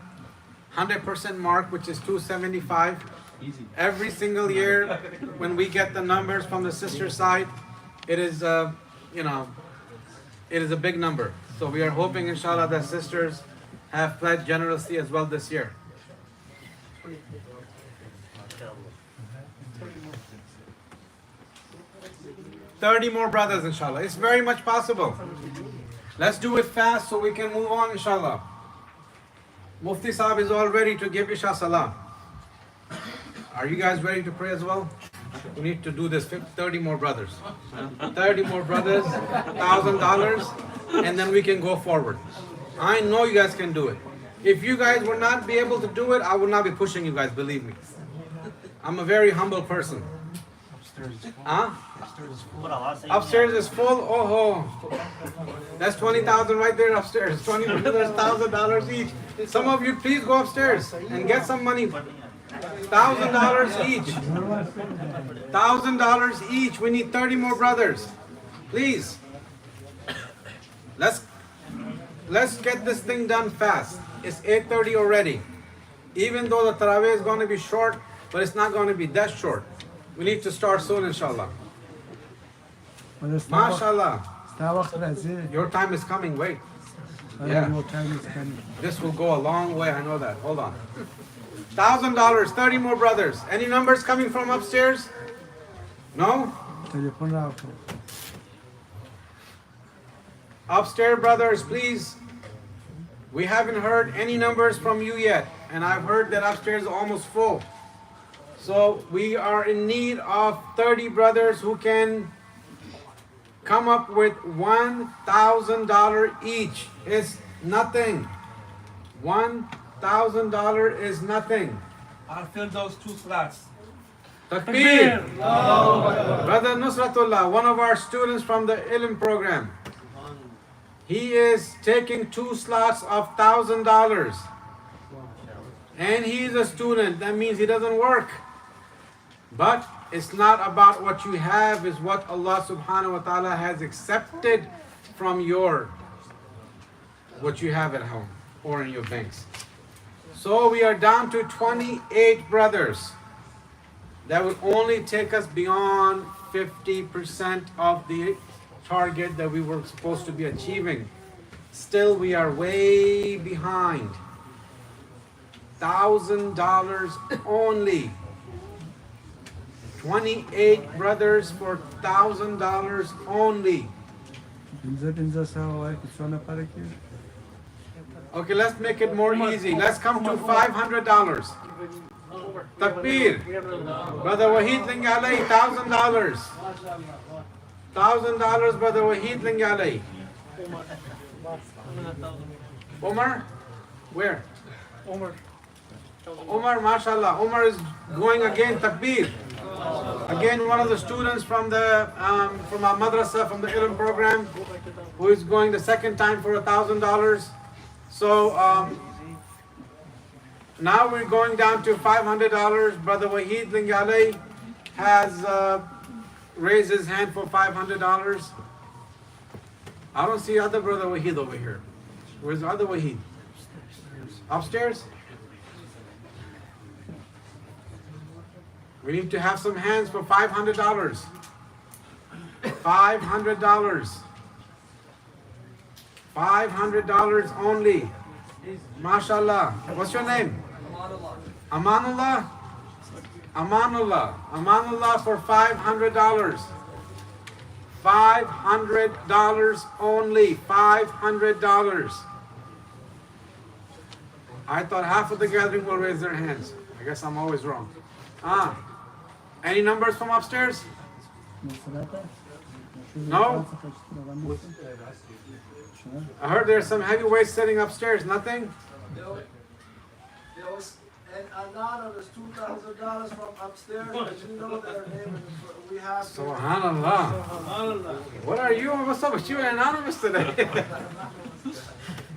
100% mark, which is 275. Every single year when we get the numbers from the sister side, it is, it is a big number. So we are hoping, inshallah, that sisters have pledged generously as well this year. $30 more brothers, inshallah. It's very much possible. Let's do it fast so we can move on, inshallah. Mufti Saab is all ready to give Isha Salah. Are you guys ready to pray as well? We need to do this. 30 more brothers. 30 more brothers, $1,000, and then we can go forward. I know you guys can do it. If you guys would not be able to do it, I would not be pushing you guys, believe me. I'm a very humble person. Huh? Upstairs is full. Oh, that's 20,000 right there upstairs. $1,000 each. Some of you, please go upstairs and get some money. $1,000 each. $1,000 each. We need 30 more brothers. Please. Let's get this thing done fast. It's 8:30 already. Even though the Tarawih is going to be short, but it's not going to be that short. We need to start soon, inshallah. MashaAllah. Your time is coming, wait. Yeah. This will go a long way, I know that. Hold on. $1,000, 30 more brothers. Any numbers coming from upstairs? No? Upstairs brothers, please. We haven't heard any numbers from you yet. And I've heard that upstairs is almost full. So we are in need of 30 brothers who can come up with $1,000 each. It's nothing. $1,000 is nothing.
I'll fill those 2 slots.
Takbir! Brother Nusratullah, one of our students from the Ilm program, he is taking 2 slots of $1,000. and he's a student, that means he doesn't work. But it's not about what you have, it's what Allah subhanahu wa ta'ala has accepted from what you have at home or in your banks. So we are down to 28 brothers. That would only take us beyond 50% of the target that we were supposed to be achieving. Still, we are way behind. $1,000 only. 28 brothers for $1,000 only.
Pinza sa wife, it's one para kid.
Okay, let's make it more easy. Let's come to $500. Takbir. Brother Wahid Lingalay, $1,000. $1,000, Brother Wahid Lingalay. Omar? Where? Omar, mashallah. Omar is going again, takbir. Again, one of the students from our madrasa, from the ilm program, who is going the second time for $1,000. So now we're going down to $500. Brother Wahid Lingalay has raised his hand for $500. I don't see other Brother Wahid over here. Where's the other Wahid? Upstairs? We need to have some hands for $500. $500. $500 only. MashaAllah. What's your name? Amanullah. Amanullah. Amanullah for $500. $500 only. $500. I thought half of the gathering will raise their hands. I guess I'm always wrong. Any numbers from upstairs? No? I heard there's some heavyweights sitting upstairs. Nothing?
There was an anonymous $2,000 from upstairs, and you know their name, and we have to.
Subhanallah. What are you? What's up with you and Anonymous today?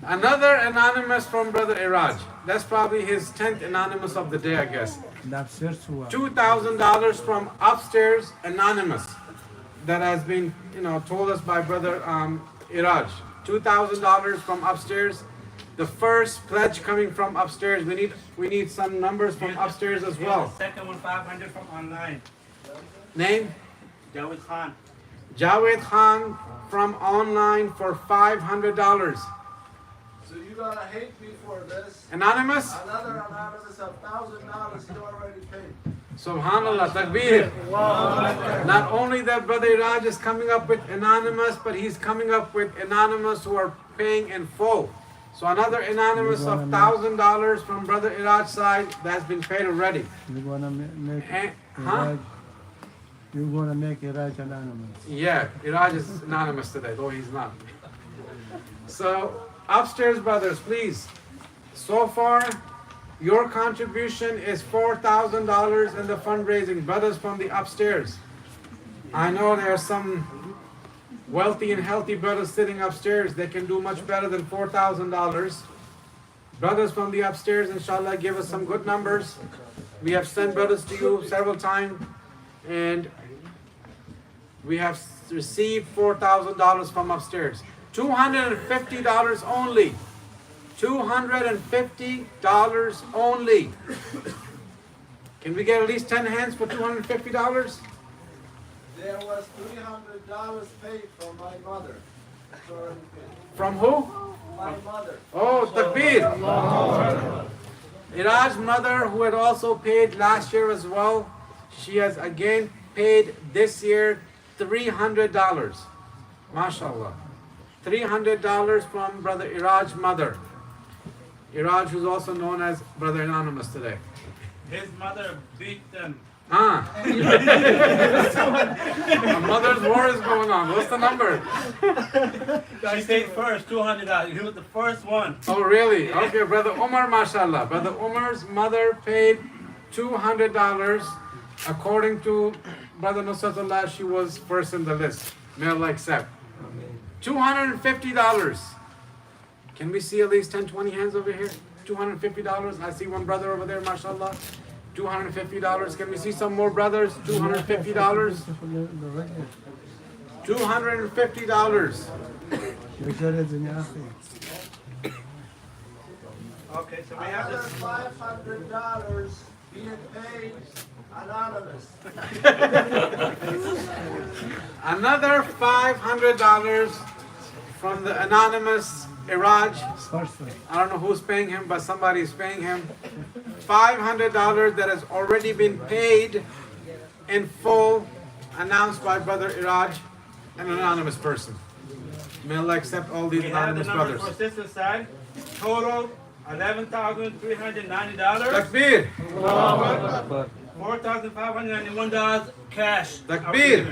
Another anonymous from Brother Iraj. That's probably his 10th anonymous of the day, I guess. $2,000 from upstairs, anonymous. That has been, told us by Brother Iraj. $2,000 from upstairs. The first pledge coming from upstairs. We need some numbers from upstairs as well.
The second one, 500 from online.
Name?
Jawed Khan.
Jawed Khan from online for $500.
So you gotta hate me for this.
Anonymous?
Another anonymous $1,000 he already paid.
Subhanallah, takbir. Not only that Brother Iraj is coming up with anonymous, but he's coming up with anonymous who are paying in full. So another anonymous of $1,000 from Brother Iraj's side that's been paid already.
You're gonna make
Huh?
You're gonna make Iraj anonymous.
Yeah, Iraj is anonymous today, though he's not. So upstairs brothers, please. So far, your contribution is $4,000 in the fundraising. Brothers from the upstairs. I know there are some wealthy and healthy brothers sitting upstairs. They can do much better than $4,000. Brothers from the upstairs, inshallah, give us some good numbers. We have sent brothers to you several times, and we have received $4,000 from upstairs. $250 only. $250 only. Can we get at least 10 hands for $250?
There was $300 paid from my mother.
From who?
My mother.
Oh, takbir. Iraj's mother, who had also paid last year as well, she has again paid this year $300. MashaAllah. $300 from Brother Iraj's mother. Iraj, who's also known as Brother Anonymous today.
His mother beat them.
A mother's war is going on. What's the number?
She paid first, $200. He was the first one.
Oh, really? Okay, Brother Umar, mashallah. Brother Umar's mother paid $200. According to Brother Nusratullah, she was first in the list. May Allah accept. $250. Can we see at least 10, 20 hands over here? $250. I see one brother over there, mashallah. $250. Can we see some more brothers? $250. $250.
بجلد يا أخي.
Okay, so we have
Another
this.
$500 being paid anonymous.
Another $500 from the anonymous Iraj.
Sparsa.
I don't know who's paying him, but somebody is paying him. $500 that has already been paid in full, announced by Brother Iraj, an anonymous person. May Allah accept all these
We have the
anonymous
numbers
brothers.
for sister side. Total $11,390.
Takbir!
$4,591 cash.
Takbir!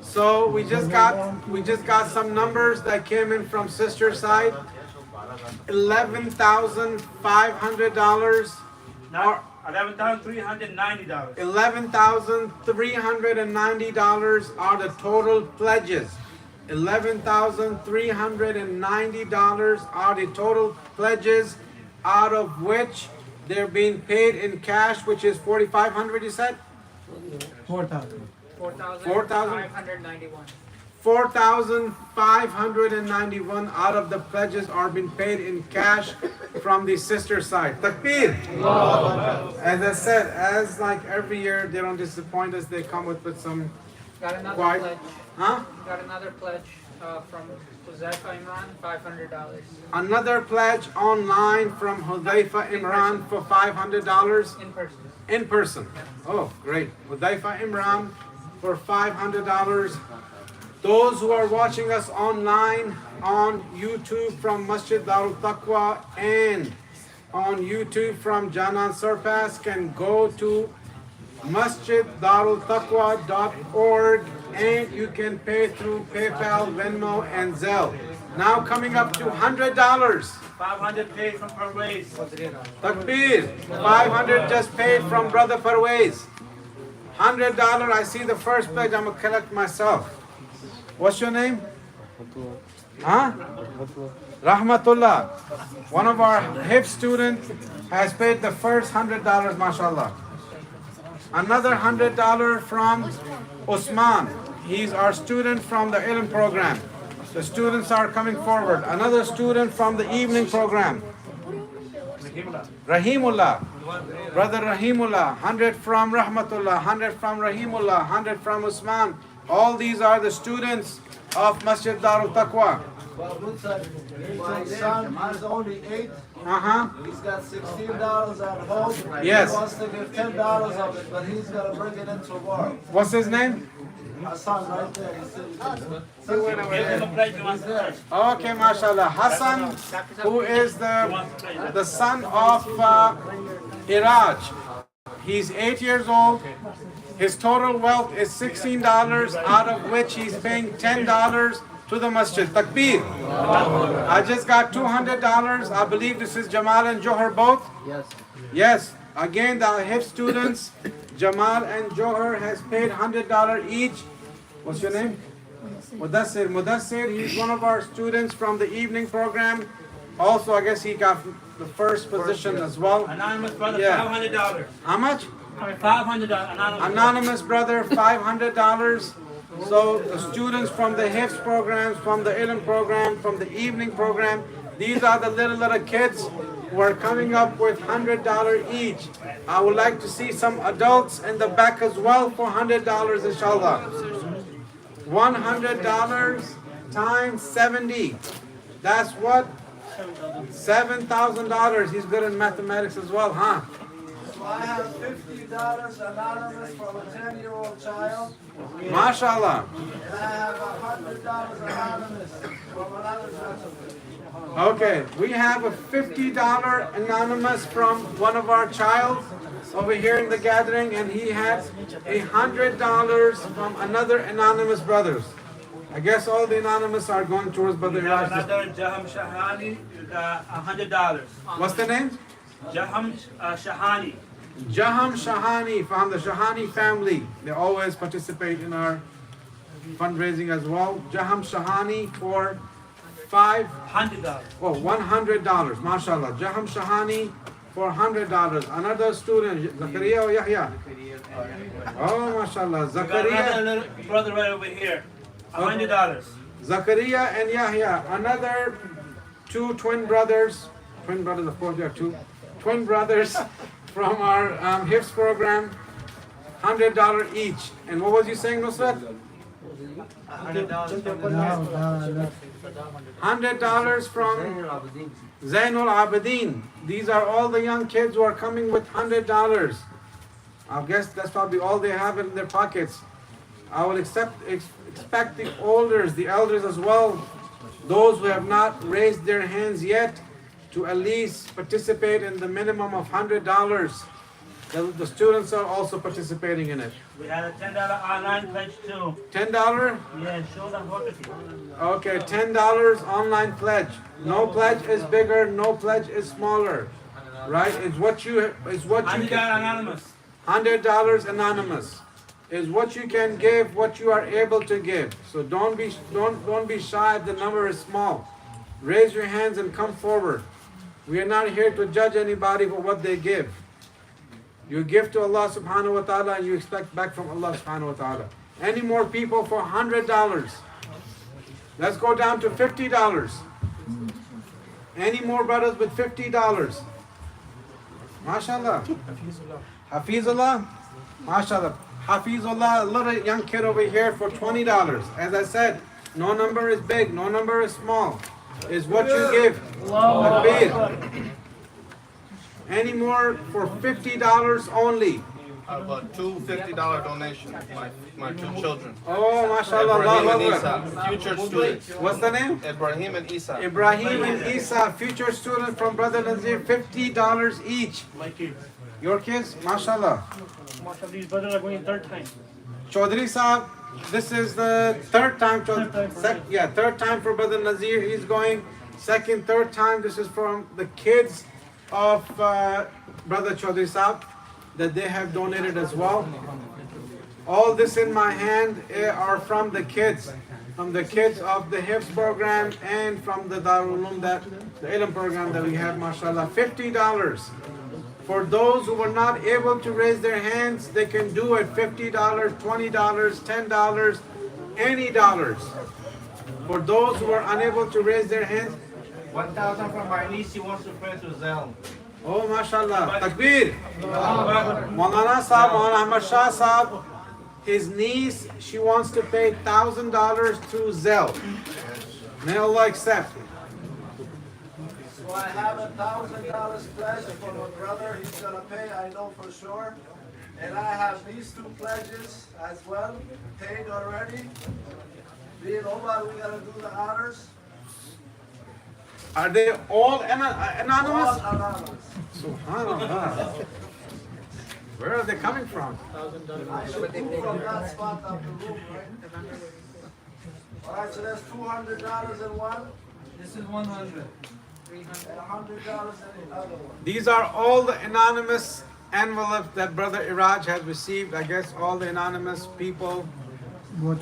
So we just got some numbers that came in from sister side. $11,500.
Now, $11,390.
$11,390 are the total pledges. $11,390 are the total pledges, out of which they're being paid in cash, which is $4,500. You said
4,000.
4,591.
4,591 out of the pledges are being paid in cash from the sister side. Takbir! As I said, as like every year, they don't disappoint us. They come with some
Got another
quite,
pledge.
huh?
Got another pledge from Huzaifa Imran, $500
Another pledge online from Hudayfa Imran for $500
in person.
in person. Oh, great. Hudayfa Imran for $500. Those who are watching us online on YouTube from Masjid Darul Taqwa and on YouTube from Janan Serpas can go to masjiddarultaqwa.org and you can pay through PayPal, Venmo, and Zelle. Now coming up to $100.
500 paid from Pervez.
Takbir. 500 just paid from Brother Parvez. $100. I see the first pledge. I'm gonna collect myself. What's your name? Huh? Rahmatullah. One of our HIP students has paid the first $100, mashallah. Another $100 from Usman. He's our student from the Ilm program. The students are coming forward. Another student from the evening program. Rahimullah. Brother Rahimullah. 100 from Rahmatullah. 100 from Rahimullah. 100 from Usman. All these are the students of Masjid Darul Taqwa.
Well, good side. My son is only 8.
Uh-huh.
He's got $16 at home.
Yes.
He wants to give $10 of it, but he's gonna bring it in tomorrow.
What's his name?
My son right there. He's sitting there.
Give them a pledge. You want to pledge.
Okay, mashallah. Hassan, who is the son of Iraj. He's 8 years old. His total wealth is $16, out of which he's paying $10 to the masjid. Takbir. I just got $200. I believe this is Jamal and Johar both.
Yes.
Yes. Again, the HIF students, Jamal and Johar has paid $100 each. What's your name? Mudassir. Mudassir, he's one of our students from the evening program. Also, I guess he got the first position as well.
Anonymous brother,
Yeah.
$500.
How much?
$500.
Anonymous brother, $500. So the students from the HIFS programs, from the Ilm program, from the evening program, these are the little kids who are coming up with $100 each. I would like to see some adults in the back as well for $100, inshallah. $100 times 70. That's what? $7,000. He's good in mathematics as well, huh?
So I have $50 anonymous from a 10-year-old child,
MashaAllah.
and I have $100 anonymous from another gentleman.
Okay, we have a $50 anonymous from one of our child over here in the gathering, and he has $100 from another anonymous brothers. I guess all the anonymous are going towards Brother Raj.
Another Jaham Shahani, $100.
What's the name?
Jaham Shahani.
Jaham Shahani from the Shahani family. They always participate in our fundraising as well. Jaham Shahani for $5.
$100.
Oh, $100. MashaAllah. Jaham Shahani for $100. Another student, Zakaria or Yahya? Oh, MashaAllah.
We got another
Zakaria.
little brother right over here. $100.
Zakaria and Yahya. Another two twin brothers. Twin brothers, of course, there are two. Twin brothers from our HIFS program. $100 each. And what was you saying, Nusrat?
$100 from the
No,
$100 from Zainul Abidin. These are all the young kids who are coming with $100. I guess that's probably all they have in their pockets. I will expect the elders as well, those who have not raised their hands yet, to at least participate in the minimum of $100. The students are also participating in it.
We had a $10 online pledge too.
$10?
Yeah, show them what it is.
Okay, $10 online pledge. No pledge is bigger, no pledge is smaller. Right? It's what you
$100 anonymous.
$100 anonymous is what you can give, what you are able to give. So don't be shy if the number is small. Raise your hands and come forward. We are not here to judge anybody for what they give. You give to Allah subhanahu wa ta'ala and you expect back from Allah subhanahu wa ta'ala. Any more people for $100? Let's go down to $50. Any more brothers with $50? MashaAllah. Hafizullah. MashaAllah. Hafizullah, a little young kid over here for $20. As I said, no number is big, no number is small. Is what you give. Takbir. Any more for $50 only?
How about two $50 donations? My two children.
Oh, mashallah.
Ibrahim
Allahu
and
Akbar.
Isa, future students.
What's the name?
Ibrahim and Isa.
Ibrahim and Isa, future students from Brother Nazir, $50 each.
My kids.
Your kids? Mashallah.
Mashallah, these brothers are going third time.
Chaudhry Sahab, this is the third time.
Third time for him.
Third time for Brother Nazir. He's going. Second, third time. This is from the kids of Brother Chaudhry Sahab that they have donated as well. All this in my hand are from the kids of the HIFS program and from the Darul Uloom, the Ilm program that we have, mashallah. $50. For those who were not able to raise their hands, they can do it. $50, $20, $10, any dollars. For those who are unable to raise their hands,
1,000 from my niece, she wants to pray to Zell.
oh mashallah, takbir. Maulana Sahab, Maulana Ahmad Shah Sahab, his niece, she wants to pay $1,000 through Zelle. May Allah accept.
So I have $1,000 pledge from a brother, he's gonna pay, I know for sure. And I have these two pledges as well, paid already. Me and Omar, we gotta do the honors.
Are they all anonymous?
All anonymous.
Subhanallah. Where are they coming from?
I should move from that spot of the room, right? Alright, so that's $200 in one,
This is 100.
and $100 in the other one.
These are all the anonymous envelopes that Brother Iraj has received. I guess all the anonymous people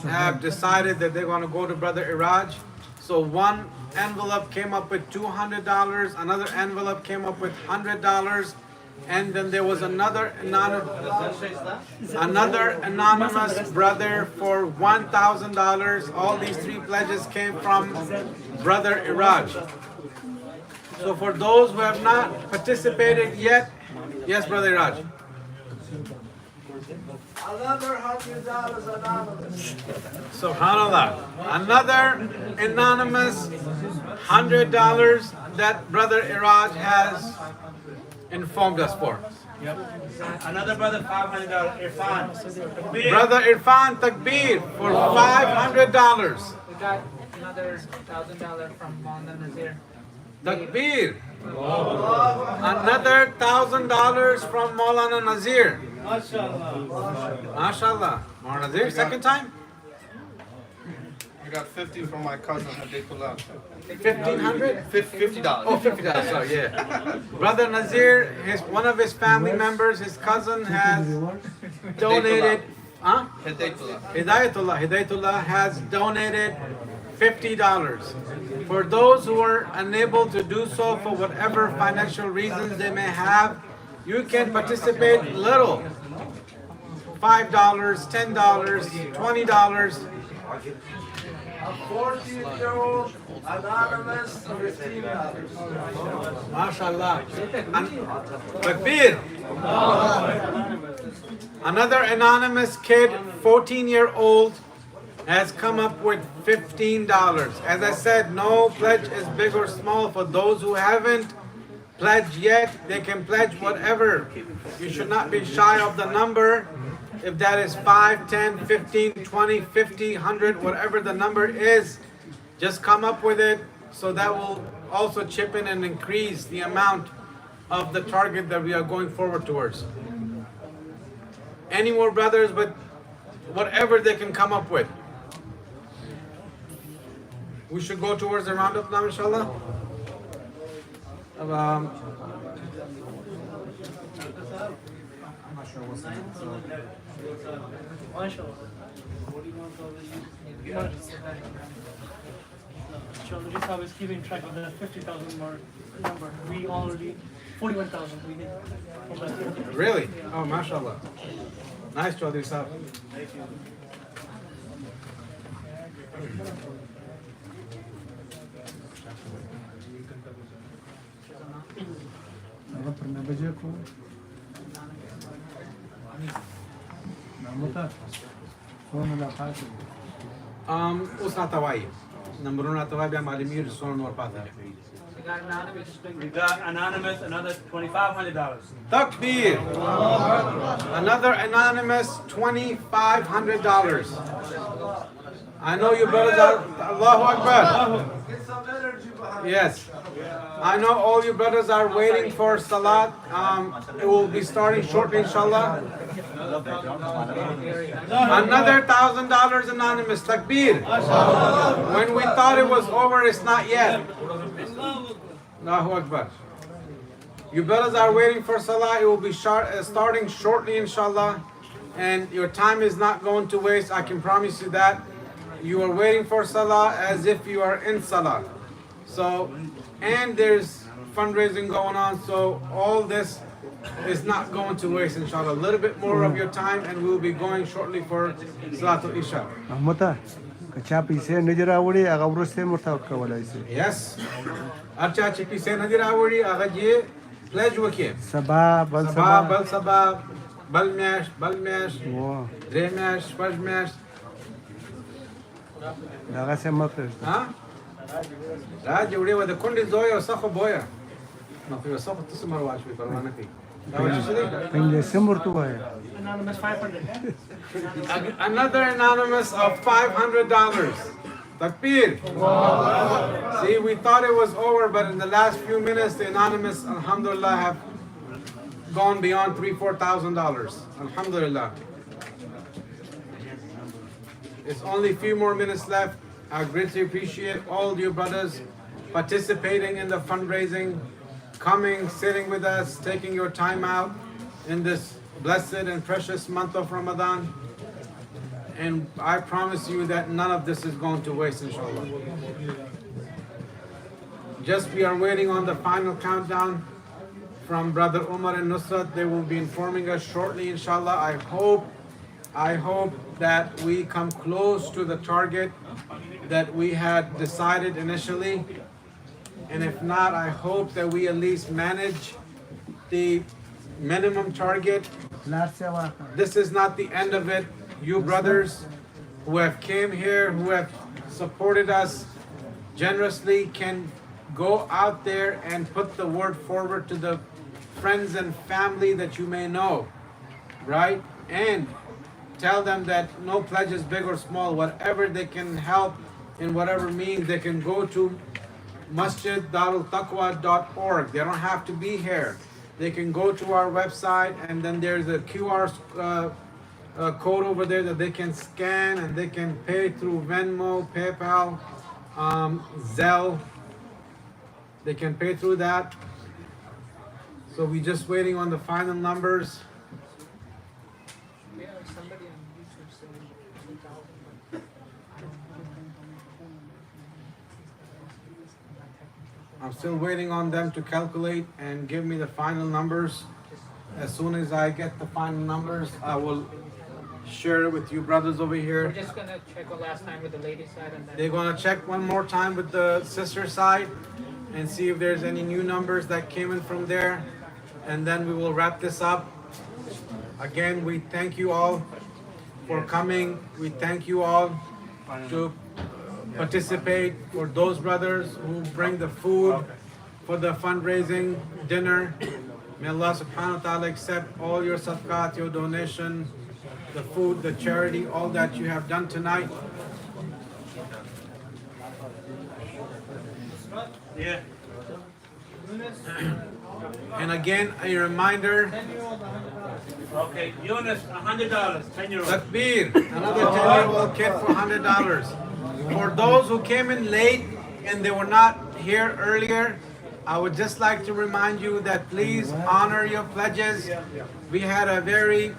have decided that they're going to go to Brother Iraj. So one envelope came up with $200, another envelope came up with $100, and then there was another anonymous brother for $1,000. All these three pledges came from Brother Iraj. So for those who have not participated yet, yes, Brother Iraj.
Another $100 anonymous.
Subhanallah. Another anonymous $100 that Brother Iraj has informed us for.
Another brother, $500. Irfan. Takbir.
Brother Irfan Takbir for $500.
We got another $1,000 from Maulana Nazir.
Takbir. Another $1,000 from Maulana Nazir.
MashaAllah.
MashaAllah. Maulana Nazir, second time?
I got 50 from my cousin Hadithullah.
1,500?
$50.
Oh, $50, sorry, yeah. Brother Nazir, one of his family members, his cousin has donated, huh?
Hadithullah.
Hidayatullah has donated $50. For those who are unable to do so for whatever financial reasons they may have, you can participate little. $5, $10, $20.
A 14-year-old anonymous, $15.
MashaAllah. Takbir. Another anonymous kid, 14-year-old, has come up with $15. As I said, no pledge is big or small. For those who haven't pledged yet, they can pledge whatever. You should not be shy of the number. If that is 5, 10, 15, 20, 50, 100, whatever the number is, just come up with it. So that will also chip in and increase the amount of the target that we are going forward towards. Any more brothers, but whatever they can come up with. We should go towards the roundup now, inshallah.
Chaudhry Sahib is keeping track of the 50,000 mark number. We already 41,000 we hit.
Really? Oh, mashallah. Nice, Chaudhry Sahib.
هغه پر نه بجې کو ناموته څونه لا پاتې
اوس راته وایي نمبرونه راته وایي بیا معلومیږي چې څونه نور پاتې دي.
We got anonymous, another $2,500.
Takbir. Another anonymous $2,500. I know you brothers are Allahu Akbar.
Get some energy behind it.
Yes. I know all you brothers are waiting for Salat. It will be starting shortly, inshallah. Another $1,000 anonymous. Takbir. When we thought it was over, it's not yet. Allahu Akbar. You brothers are waiting for Salah. It will be starting shortly, inshallah. And your time is not going to waste. I can promise you that. You are waiting for Salah as if you are in Salah. So, and there's fundraising going on. So all this is not going to waste, inshallah. A little bit more of your time and we'll be going shortly for Salatul Isha.
ناموته که چا پیسې نه دي راوړي هغه وروسته یې ورته ورکولی شي
Yes. Archa چې پیسې نه دي راوړي هغه یې pledge وکړي.
سبا بل
سبا
سبا
بل سبا بل میاشت بل میاشت
و
درې میاشت شپږ میاشت.
دغسې مه پرېږده
ها را جوړې وه د کونډې زوی او څه خو بویه نو خو یو څه خو ته څومره واچوې پروا نه کوي. دا وایي چې څه دی؟
پنځلسم ورته ووایه
Anonymous 500.
Another anonymous of $500. Takbir. See, we thought it was over, but in the last few minutes, the anonymous, alhamdulillah, have gone beyond $3,000-4,000. Alhamdulillah. It's only a few more minutes left. I greatly appreciate all you brothers participating in the fundraising, coming, sitting with us, taking your time out in this blessed and precious month of Ramadan. And I promise you that none of this is going to waste, inshallah. Just we are waiting on the final countdown from Brother Umar and Nusrat. They will be informing us shortly, inshallah. I hope that we come close to the target that we had decided initially. And if not, I hope that we at least manage the minimum target.
پلار څه واخله
This is not the end of it. You brothers who have came here, who have supported us generously, can go out there and put the word forward to the friends and family that you may know, right? And tell them that no pledge is big or small. Whatever they can help in whatever means, they can go to masjiddarultaqwa.org. They don't have to be here. They can go to our website and then there's a QR code over there that they can scan and they can pay through Venmo, PayPal, Zelle. They can pay through that. So we're just waiting on the final numbers.
Somebody on YouTube said 2,000.
I'm still waiting on them to calculate and give me the final numbers. As soon as I get the final numbers, I will share it with you brothers over
We're
here.
just gonna check one last time with the ladies side and then.
They're gonna check one more time with the sister side and see if there's any new numbers that came in from there. And then we will wrap this up. Again, we thank you all for coming. We thank you all to participate. For those brothers who bring the food for the fundraising dinner, may Allah subhanahu wa ta'ala accept all your sadaqat, your donation, the food, the charity, all that you have done tonight.
Yeah.
And again, a reminder,
Okay, Yunus, $100, 10-year-old.
Takbir, another 10-year-old kid for $100. For those who came in late and they were not here earlier, I would just like to remind you that please honor your pledges. We had a very,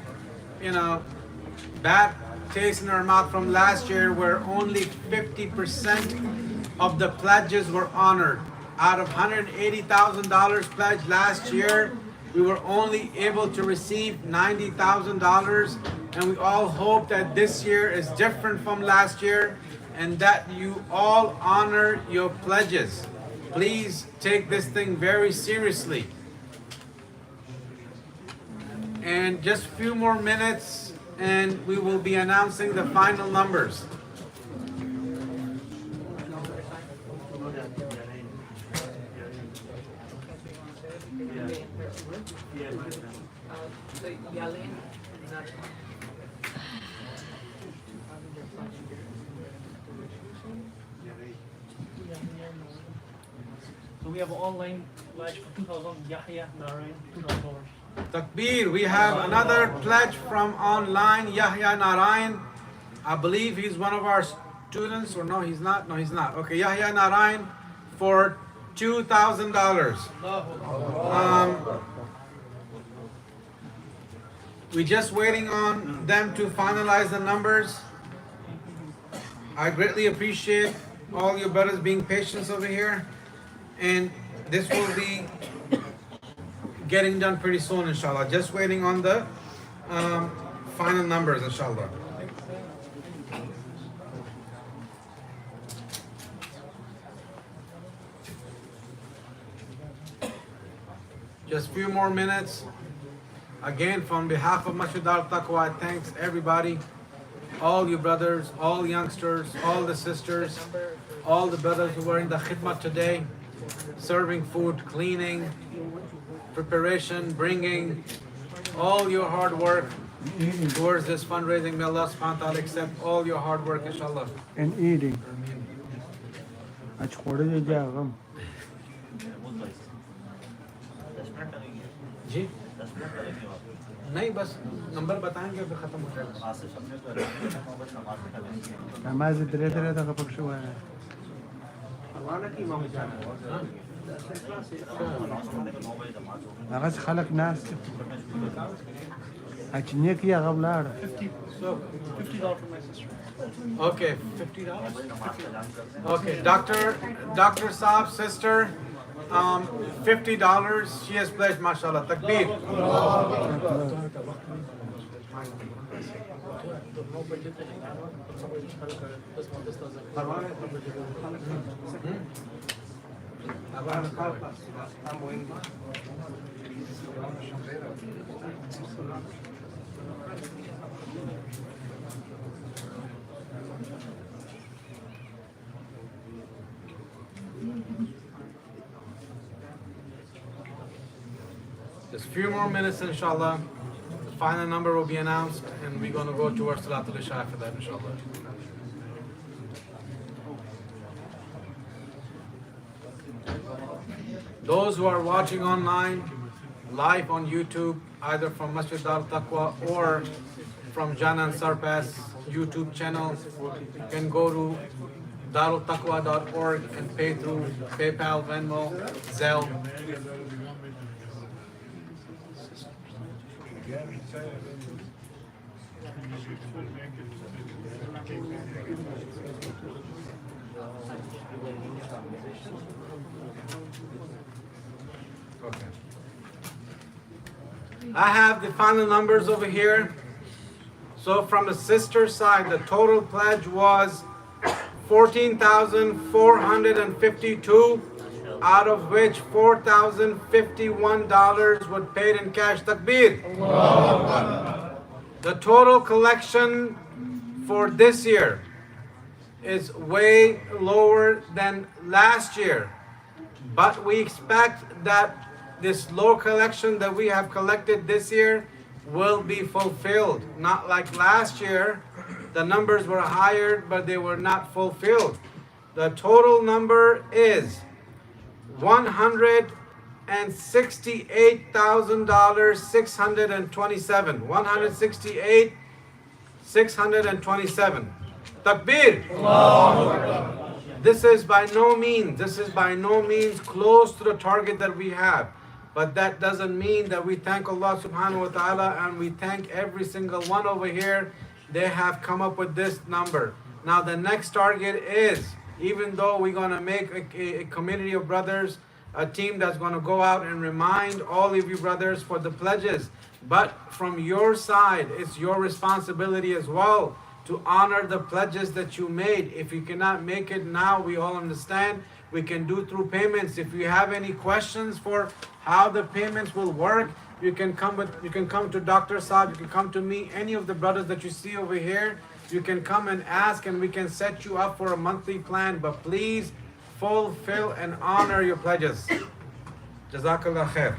bad taste in our mouth from last year where only 50% of the pledges were honored. Out of $180,000 pledged last year, we were only able to receive $90,000, and we all hope that this year is different from last year and that you all honor your pledges. Please take this thing very seriously. And just a few more minutes and we will be announcing the final numbers.
So Yalin, not.
So we have an online pledge for 2,000. Yahya Narayan, $2,000.
Takbir, we have another pledge from online, Yahya Narayan. I believe he's one of our students, or no, he's not. No, he's not. Okay, Yahya Narayan for $2,000. We're just waiting on them to finalize the numbers. I greatly appreciate all your brothers being patient over here. And this will be getting done pretty soon, inshallah. Just waiting on the final numbers, inshallah. Just a few more minutes. Again, from behalf of Masjid al-Taqwa, thanks everybody, all you brothers, all youngsters, all the sisters, all the brothers who were in the khidmah today, serving food, cleaning, preparation, bringing, all your hard work towards this fundraising. May Allah subhanahu wa ta'ala accept all your hard work, inshallah.
And eating.
जी नहीं बस number बताएंगे फिर खत्म हो जाएगा
نماز درې درې دغه پکښې وایه هغه خلک ناست دي چې نیک یې هغه ولاړه
So $50 for my sister.
Okay, $50. Okay, Dr. Saab's sister, $50. She has pledged, mashallah. Takbir. Just a few more minutes, inshallah. The final number will be announced, and we're going to go towards Salatul Isha after that, inshallah. Those who are watching online, live on YouTube, either from Masjid al-Taqwa or from Janan Serpas YouTube channel, you can go to darultaqwa.org and pay through PayPal, Venmo, Zelle. Okay. I have the final numbers over here. So from the sister side, the total pledge was 14,452, out of which $4,051 was paid in cash. Takbir. The total collection for this year is way lower than last year, but we expect that this low collection that we have collected this year will be fulfilled. Not like last year, the numbers were higher, but they were not fulfilled. The total number is $168,627. $168,627. Takbir. This is by no means close to the target that we have. But that doesn't mean that we thank Allah subhanahu wa ta'ala, and we thank every single one over here. They have come up with this number. Now the next target is, even though we're going to make a community of brothers, a team that's going to go out and remind all of you brothers for the pledges, but from your side, it's your responsibility as well to honor the pledges that you made. If you cannot make it now, we all understand. We can do through payments. If you have any questions for how the payments will work, you can come to Dr. Saab, you can come to me, any of the brothers that you see over here. You can come and ask, and we can set you up for a monthly plan. But please fulfill and honor your pledges. Jazakallah khair.